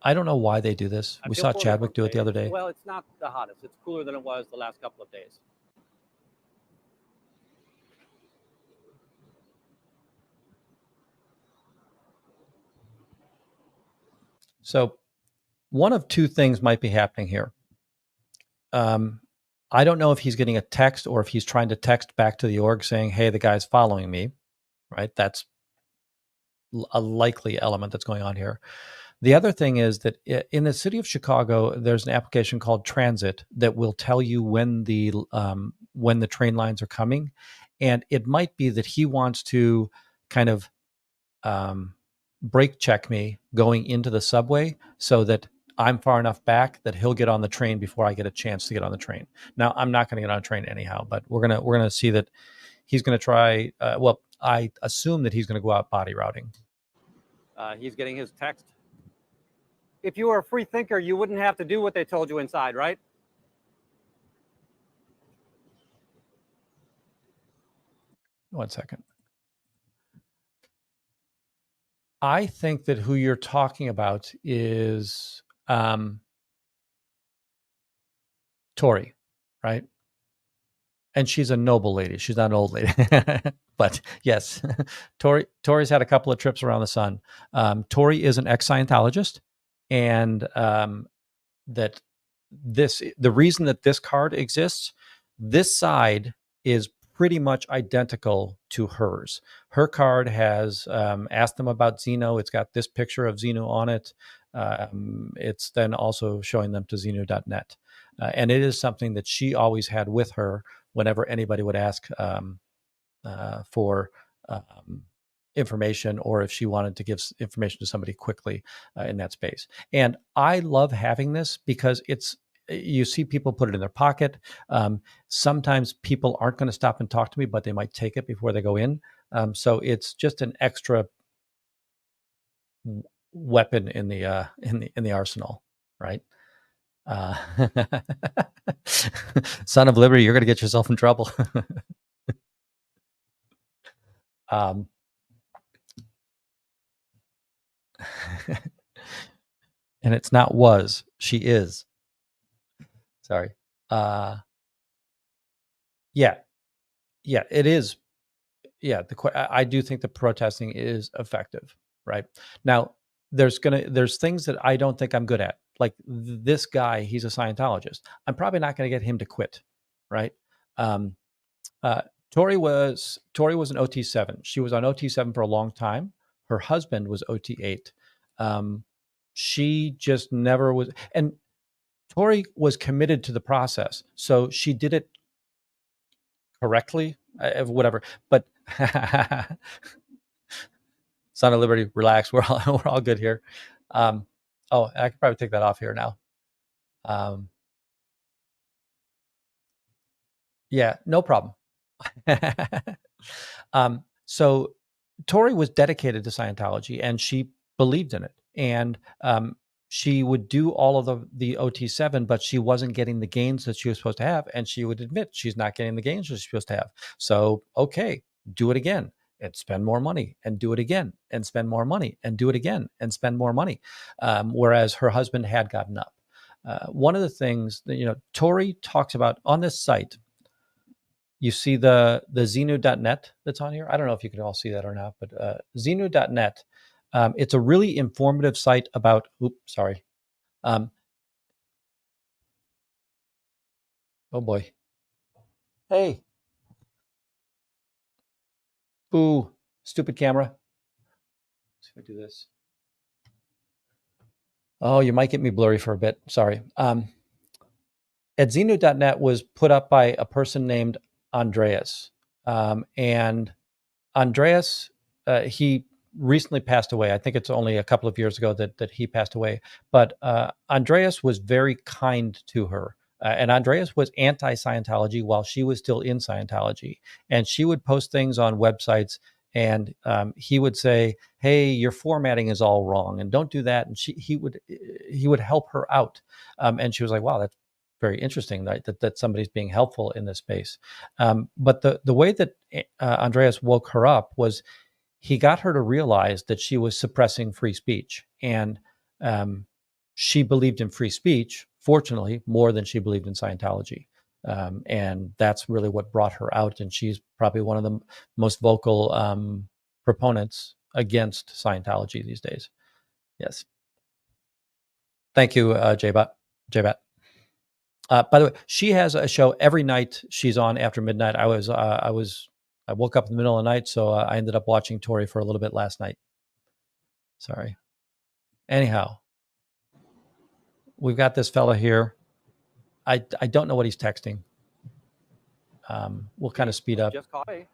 I don't know why they do this. We saw Chadwick do it the other day. Well, it's not the hottest. It's cooler than it was the last couple of days. So one of 2 things might be happening here. I don't know if he's getting a text or if he's trying to text back to the org saying, hey, the guy's following me, right? That's a likely element that's going on here. The other thing is that in the city of Chicago, there's an application called Transit that will tell you when the train lines are coming. And it might be that he wants to kind of brake check me going into the subway so that I'm far enough back that he'll get on the train before I get a chance to get on the train. Now, I'm not going to get on a train anyhow, but we're gonna see that he's going to try. Well, I assume that he's going to go out body routing. He's getting his text. If you were a free thinker, you wouldn't have to do what they told you inside, right? One second. I think that who you're talking about is Tori, right? And she's a noble lady. She's not an old lady. But yes, Tori's had a couple of trips around the sun. Tori is an ex-Scientologist, and the reason that this card exists, this side is pretty much identical to hers. Her card has asked them about Xeno. It's got this picture of Xeno on it. It's then also showing them to Xeno.net. And it is something that she always had with her whenever anybody would ask for information, or if she wanted to give information to somebody quickly in that space. And I love having this because you see people put it in their pocket. Sometimes people aren't going to stop and talk to me, but they might take it before they go in. So it's just an extra weapon in the arsenal, right? Son of Liberty, you're going to get yourself in trouble. And it's not was, she is. Sorry. Yeah, it is. Yeah, I do think the protesting is effective, right? Now, there's things that I don't think I'm good at. Like this guy, he's a Scientologist. I'm probably not going to get him to quit, right? Tori was an OT7. She was on OT7 for a long time. Her husband was OT8. She just never was, and Tori was committed to the process, so she did it correctly, whatever. But Son of Liberty, relax. We're all good here. I could probably take that off here now. Yeah, no problem. So Tori was dedicated to Scientology and she believed in it. And she would do all of the OT7, but she wasn't getting the gains that she was supposed to have. And she would admit she's not getting the gains that she's supposed to have. So, okay, do it again and spend more money and do it again and spend more money and do it again and spend more money. Whereas her husband had gotten up. One of the things that, Tori talks about on this site, you see the xenu.net that's on here. I don't know if you can all see that or not, but xenu.net, it's a really informative site about, Um, oh boy. Hey, boo, stupid camera. Let's see if I do this. Oh, you might get me blurry for a bit. Sorry. At xenu.net was put up by a person named Andreas. And Andreas, he recently passed away. I think it's only a couple of years ago that he passed away. But Andreas was very kind to her. And Andreas was anti-Scientology while she was still in Scientology. And she would post things on websites and he would say, hey, your formatting is all wrong and don't do that. And he would help her out. And she was like, wow, that's very interesting that somebody's being helpful in this space. But the way that Andreas woke her up was he got her to realize that she was suppressing free speech. And she believed in free speech, fortunately, more than she believed in Scientology. And that's really what brought her out. And she's probably one of the most vocal proponents against Scientology these days. Yes. Thank you, JBot. By the way, she has a show every night. She's on after midnight. I woke up in the middle of the night, so I ended up watching Tori for a little bit last night. Sorry. Anyhow, we've got this fella here. I don't know what he's texting. We'll kind of speed up. Just call me.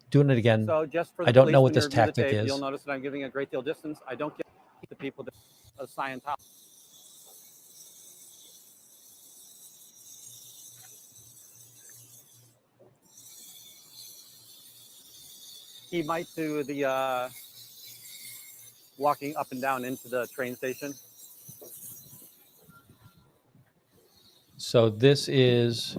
Doing it again. So just for I don't know what this tactic is. You'll notice that I'm giving a great deal of distance. I don't get the people that of Scientology. He might do the walking up and down into the train station. So this is,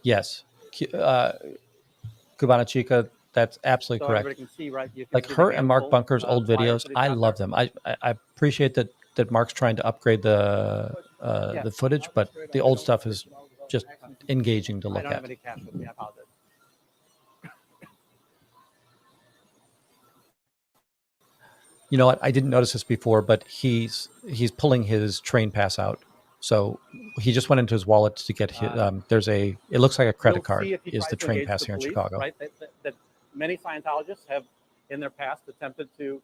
yes, Cubana Chica. That's absolutely correct. Everybody can see, right? You can like see her and Mark Bunker's old videos, I love them. I appreciate that Mark's trying to upgrade the footage, but the old stuff is just engaging to look I don't at. have any cash with me. I apologize. You know what? I didn't notice this before, but he's pulling his train pass out. So he just went into his wallet to get his. It looks like a credit card is the train pass here in Chicago. Right? That many Scientologists have in their past attempted to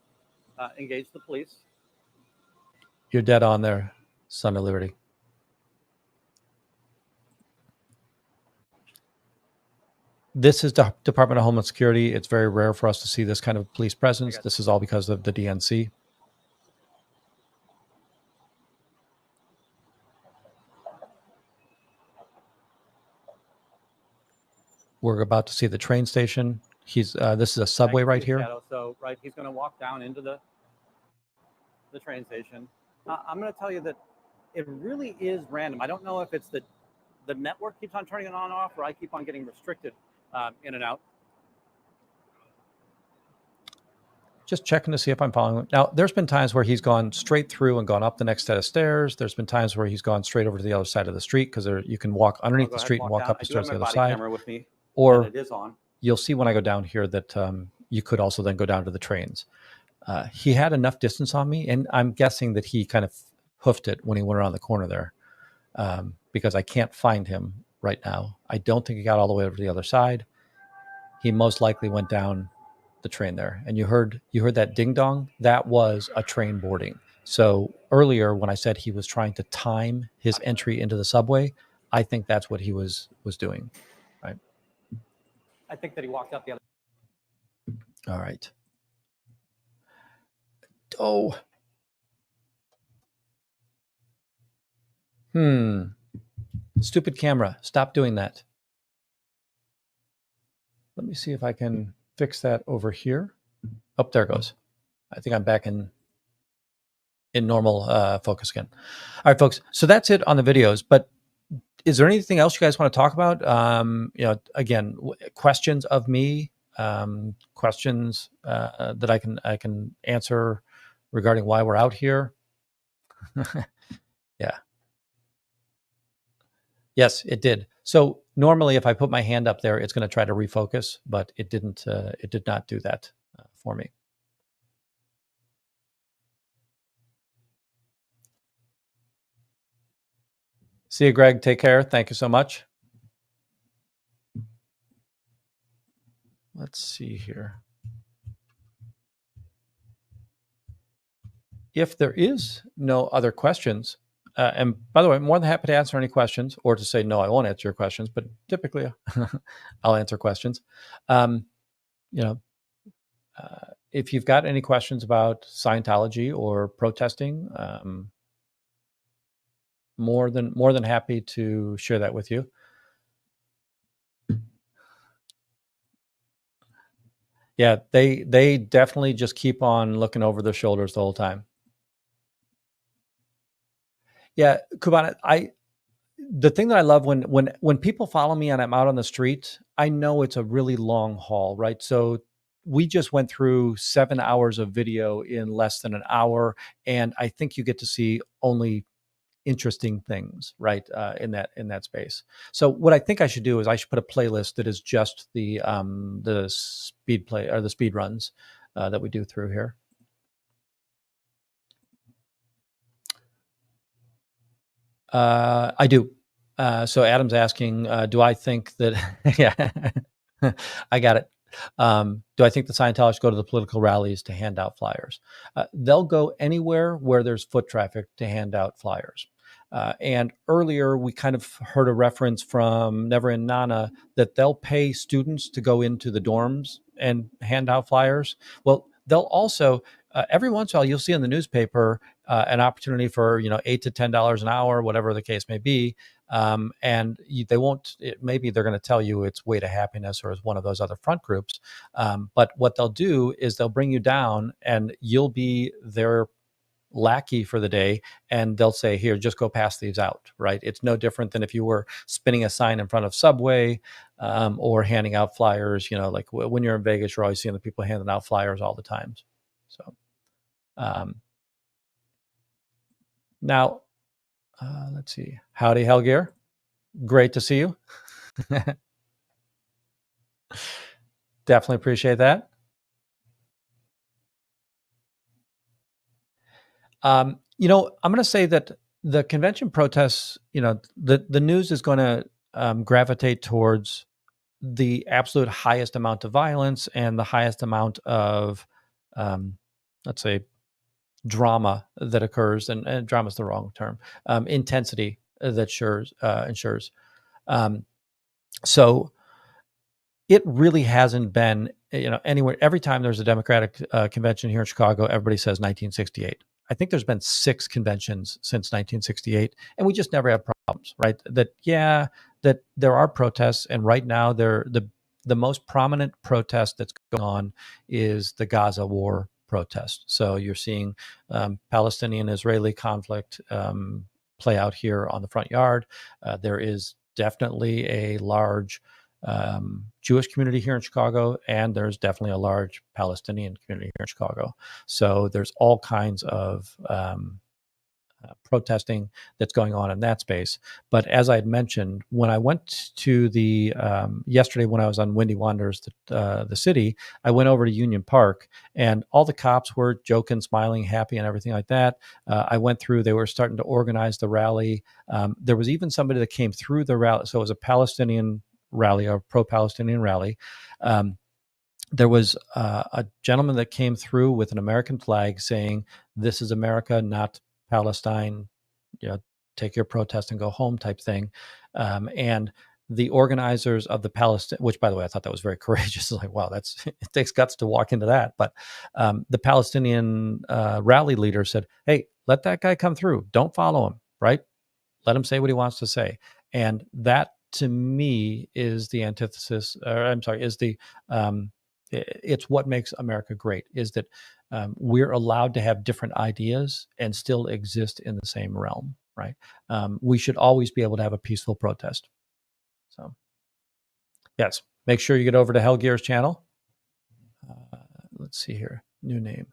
engage the police. You're dead on there, Son of Liberty. This is the Department of Homeland Security. It's very rare for us to see this kind of police presence. This is all because of the DNC. We're about to see the train station. This is a subway right here. Shadow. So, right, he's going to walk down into the train station. I'm going to tell you that it really is random. I don't know if it's the network keeps on turning it on and off, or I keep on getting restricted in and out. Just checking to see if I'm following him. Now, there's been times where he's gone straight through and gone up the next set of stairs. There's been times where he's gone straight over to the other side of the street because you can walk underneath the street and walk up the stairs to the other side. With me, or it is on. You'll see when I go down here that you could also then go down to the trains. He had enough distance on me, and I'm guessing that he kind of hoofed it when he went around the corner there because I can't find him right now. I don't think he got all the way over to the other side. He most likely went down the train there, and you heard that ding dong. That was a train boarding. So earlier when I said he was trying to time his entry into the subway, I think that's what he was doing. Right. I think that he walked up the other. All right. Oh. Stupid camera. Stop doing that. Let me see if I can fix that over here. Oh, there it goes. I think I'm back in normal focus again. All right, folks. So that's it on the videos. But is there anything else you guys want to talk about? Again, questions of me, questions that I can answer regarding why we're out here. Yeah. Yes, it did. So normally, if I put my hand up there, it's going to try to refocus, but it didn't. It did not do that for me. See you, Greg. Take care. Thank you so much. Let's see here. If there is no other questions, and by the way, I'm more than happy to answer any questions or to say, no, I won't answer your questions, but typically I'll answer questions. If you've got any questions about Scientology or protesting, more than happy to share that with you. Yeah, they definitely just keep on looking over their shoulders the whole time. Yeah, Kuban, the thing that I love when people follow me and I'm out on the street, I know it's a really long haul, right? So we just went through 7 hours of video in less than an hour, and I think you get to see only interesting things, right? In that space. So what I think I should do is I should put a playlist that is just the speed play or the speed runs that we do through here. I do. So Adam's asking, do I think that? Yeah, I got it. Do I think the Scientologists go to the political rallies to hand out flyers? They'll go anywhere where there's foot traffic to hand out flyers. And earlier, we kind of heard a reference from Never and Nana that they'll pay students to go into the dorms and hand out flyers. Well, they'll also every once in a while you'll see in the newspaper an opportunity for $8 to $10 an hour, whatever the case may be, and they won't. Maybe they're going to tell you it's Way to Happiness or it's one of those other front groups. But what they'll do is they'll bring you down, and you'll be their lackey for the day, and they'll say, here, just go pass these out, right? It's no different than if you were spinning a sign in front of Subway or handing out flyers. Like when you're in Vegas, you're always seeing the people handing out flyers all the time. So now let's see. Howdy, Helgear. Great to see you. Definitely appreciate that. I'm going to say that the convention protests, the news is going to gravitate towards the absolute highest amount of violence and the highest amount of, let's say, drama that occurs, and drama is the wrong term, intensity that ensures. So it really hasn't been, anywhere. Every time there's a Democratic convention here in Chicago, everybody says 1968. I think there's been 6 conventions since 1968, and we just never had problems, right? That there are protests, and right now the most prominent protest that's going on is the Gaza war protest. So you're seeing Palestinian-Israeli conflict play out here on the front yard. There is definitely a large Jewish community here in Chicago, and there's definitely a large Palestinian community here in Chicago. So there's all kinds of protesting that's going on in that space. But as I had mentioned, when I went to the yesterday, when I was on Windy Wanders, the city, I went over to Union Park, and all the cops were joking, smiling, happy, and everything like that. I went through; they were starting to organize the rally. There was even somebody that came through the rally, so it was a Palestinian rally, a pro-Palestinian rally. There was a gentleman that came through with an American flag saying, "This is America, not Palestine. Take your protest and go home," type thing. And the organizers of the Palestine, which by the way, I thought that was very courageous. Like, wow, it takes guts to walk into that. But the Palestinian rally leader said, "Hey, let that guy come through. Don't follow him, right? Let him say what he wants to say. And that to me is the antithesis, or I'm sorry, is it's what makes America great, is that we're allowed to have different ideas and still exist in the same realm, right? We should always be able to have a peaceful protest. So, yes, make sure you get over to Hell Gear's channel. Let's see here, new name.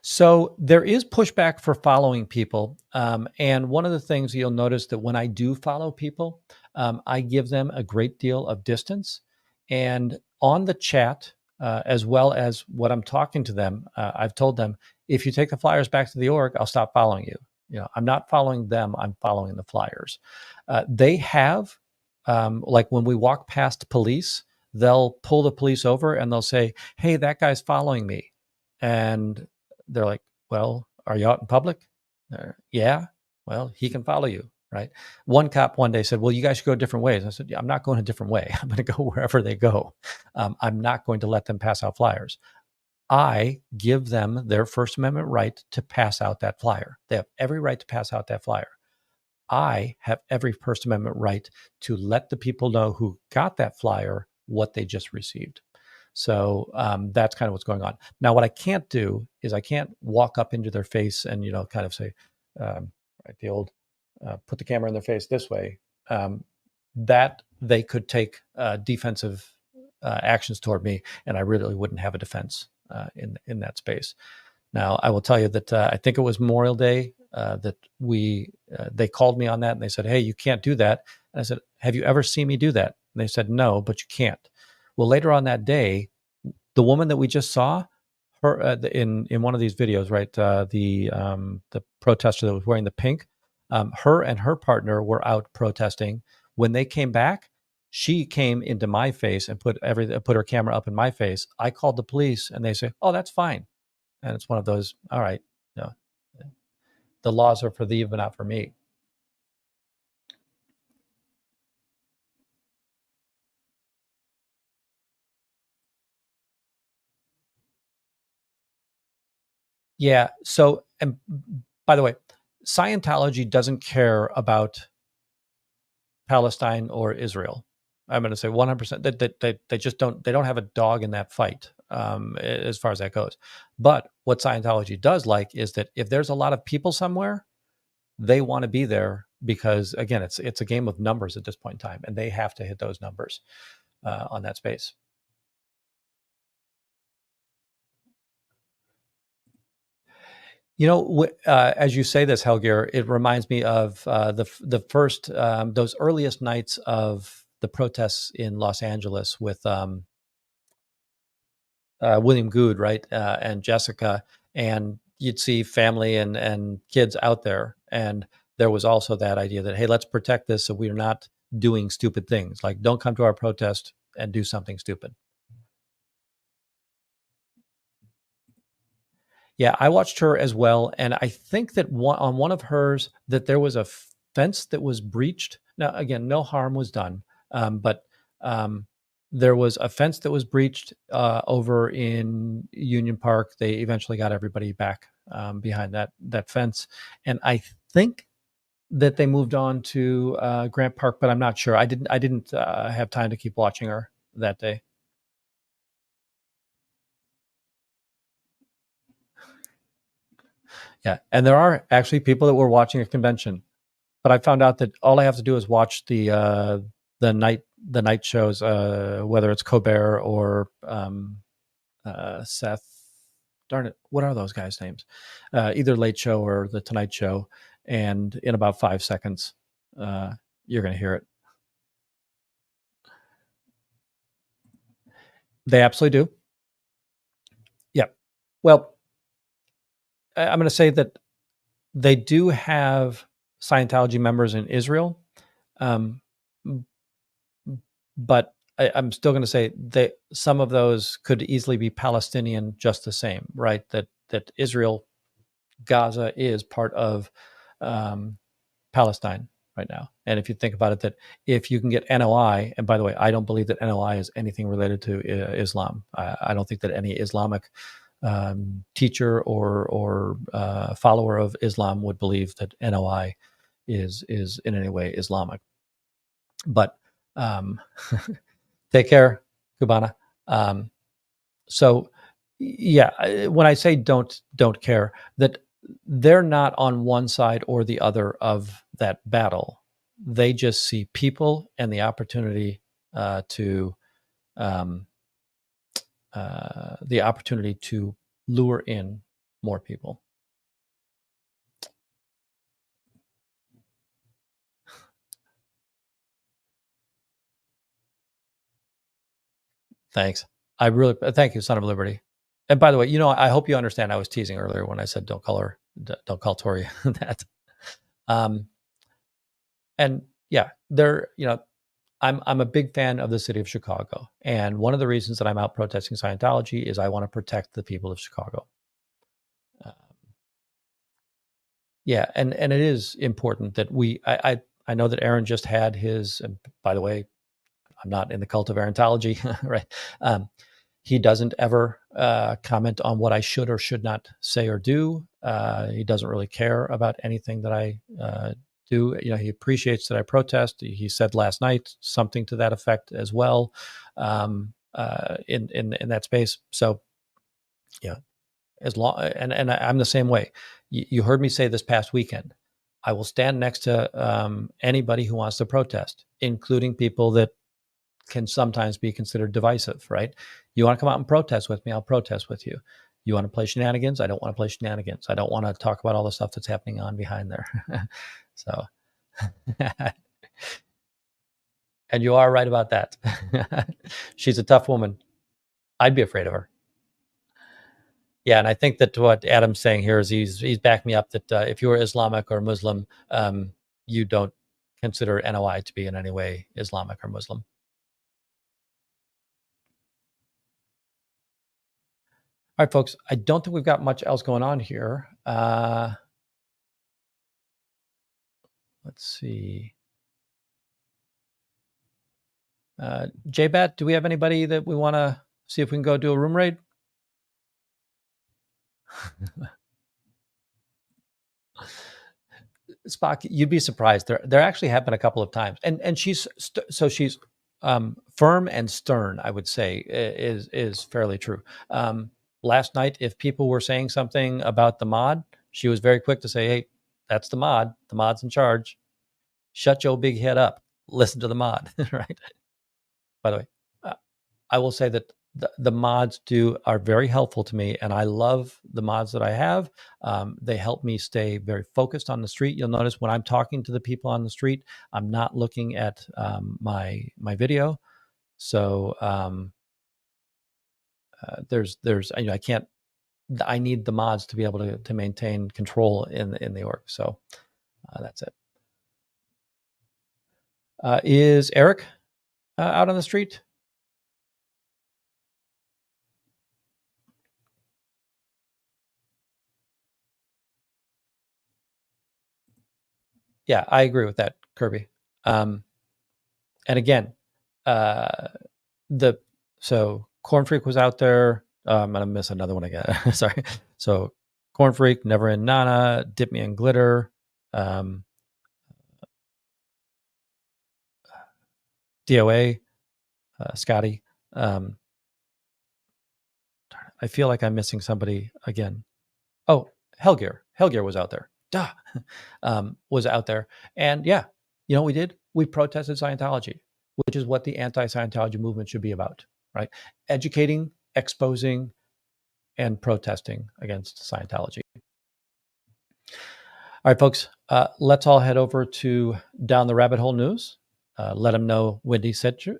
So there is pushback for following people. And one of the things you'll notice that when I do follow people, I give them a great deal of distance. And on the chat, as well as what I'm talking to them, I've told them, if you take the flyers back to the org, I'll stop following you. I'm not following them, I'm following the flyers. They have, like when we walk past police, they'll pull the police over and they'll say, hey, that guy's following me. And they're like, well, are you out in public? Yeah. Well, he can follow you, right? One cop one day said, well, you guys should go different ways. I said, yeah, I'm not going a different way. I'm going to go wherever they go. I'm not going to let them pass out flyers. I give them their First Amendment right to pass out that flyer. They have every right to pass out that flyer. I have every First Amendment right to let the people know who got that flyer what they just received. So that's kind of what's going on. Now, what I can't do is I can't walk up into their face and, kind of say, right, the old put the camera in their face this way, that they could take defensive actions toward me, and I really wouldn't have a defense in that space. Now, I will tell you that I think it was Memorial Day that they called me on that, and they said, hey, you can't do that. And I said, have you ever seen me do that? And they said, no, but you can't. Well, later on that day, the woman that we just saw, her in one of these videos, right? The protester that was wearing the pink, her and her partner were out protesting. When they came back, she came into my face and put her camera up in my face. I called the police, and they say, "Oh, that's fine." And it's one of those. All right, the laws are for thee, but not for me. Yeah. So, and by the way, Scientology doesn't care about Palestine or Israel. I'm going to say 100%. They just don't. They don't have a dog in that fight as far as that goes. But what Scientology does like is that if there's a lot of people somewhere, they want to be there because, again, it's a game of numbers at this point in time, and they have to hit those numbers on that space. As you say this, Helger, it reminds me of the first those earliest nights of the protests in Los Angeles with William Good, right, and Jessica, and you'd see family and kids out there, and there was also that idea that, hey, let's protect this so we're not doing stupid things. Like, don't come to our protest and do something stupid. Yeah, I watched her as well, and I think that on one of hers that there was a fence that was breached. Now, again, no harm was done, but there was a fence that was breached over in Union Park. They eventually got everybody back behind that fence, and I think that they moved on to Grant Park, but I'm not sure. I didn't have time to keep watching her that day. Yeah, and there are actually people that were watching a convention, but I found out that all I have to do is watch the night shows, whether it's Colbert or Seth. Darn it, what are those guys' names? Either Late Show or the Tonight Show, and in about 5 seconds, you're going to hear it. They absolutely do. Yeah. Well, I'm going to say that they do have Scientology members in Israel, but I'm still going to say that some of those could easily be Palestinian just the same, right? That Israel, Gaza is part of Palestine right now. And if you think about it, that if you can get NOI, and by the way, I don't believe that NOI is anything related to Islam. I don't think that any Islamic teacher or follower of Islam would believe that NOI is in any way Islamic. But take care, Cubana. So yeah, when I say don't care, that they're not on one side or the other of that battle. They just see people and the opportunity to lure in more people. Thanks. I really thank you, Son of Liberty. And by the way, I hope you understand. I was teasing earlier when I said don't call Tori that. And yeah, I'm a big fan of the city of Chicago, and one of the reasons that I'm out protesting Scientology is I want to protect the people of Chicago. Yeah, and it is important that I know that Aaron just had his. And by the way, I'm not in the cult of Arontology, right? He doesn't ever comment on what I should or should not say or do. He doesn't really care about anything that I do. He appreciates that I protest. He said last night something to that effect as well, in that space. So, yeah, as long and I'm the same way. You heard me say this past weekend, I will stand next to anybody who wants to protest, including people that can sometimes be considered divisive, right? You want to come out and protest with me, I'll protest with you. You want to play shenanigans? I don't want to play shenanigans. I don't want to talk about all the stuff that's happening on behind there. So, and you are right about that. She's a tough woman. I'd be afraid of her. Yeah, and I think that what Adam's saying here is he's backed me up that if you are Islamic or Muslim, you don't consider NOI to be in any way Islamic or Muslim. All right, folks, I don't think we've got much else going on here. Let's see. JBat, do we have anybody that we want to see if we can go do a room raid? Spock, you'd be surprised. There actually have been a couple of times, and she's firm and stern. I would say is fairly true. Last night, if people were saying something about the mod, she was very quick to say, "Hey, that's the mod. The mod's in charge. Shut your big head up. Listen to the mod." Right. By the way, I will say that the mods are very helpful to me, and I love the mods that I have. They help me stay very focused on the street. You'll notice when I'm talking to the people on the street, I'm not looking at my video. So I need the mods to be able to maintain control in the org. So that's it. Is Eric out on the street? Yeah, I agree with that, Kirby. And again, Corn Freak was out there. I'm gonna miss another one again. Sorry. So Corn Freak, Never In Nana, Dip Me in Glitter, DOA, Scotty. I feel like I'm missing somebody again. Oh, Hellgear. Hellgear was out there. Duh. Was out there. And yeah, you know what we did? We protested Scientology, which is what the anti-Scientology movement should be about, right? Educating, exposing, and protesting against Scientology. All right, folks, let's all head over to Down the Rabbit Hole News. Let them know Wendy sent you.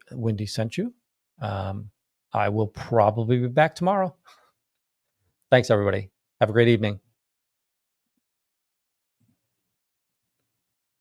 I will probably be back tomorrow. Thanks, everybody. Have a great evening.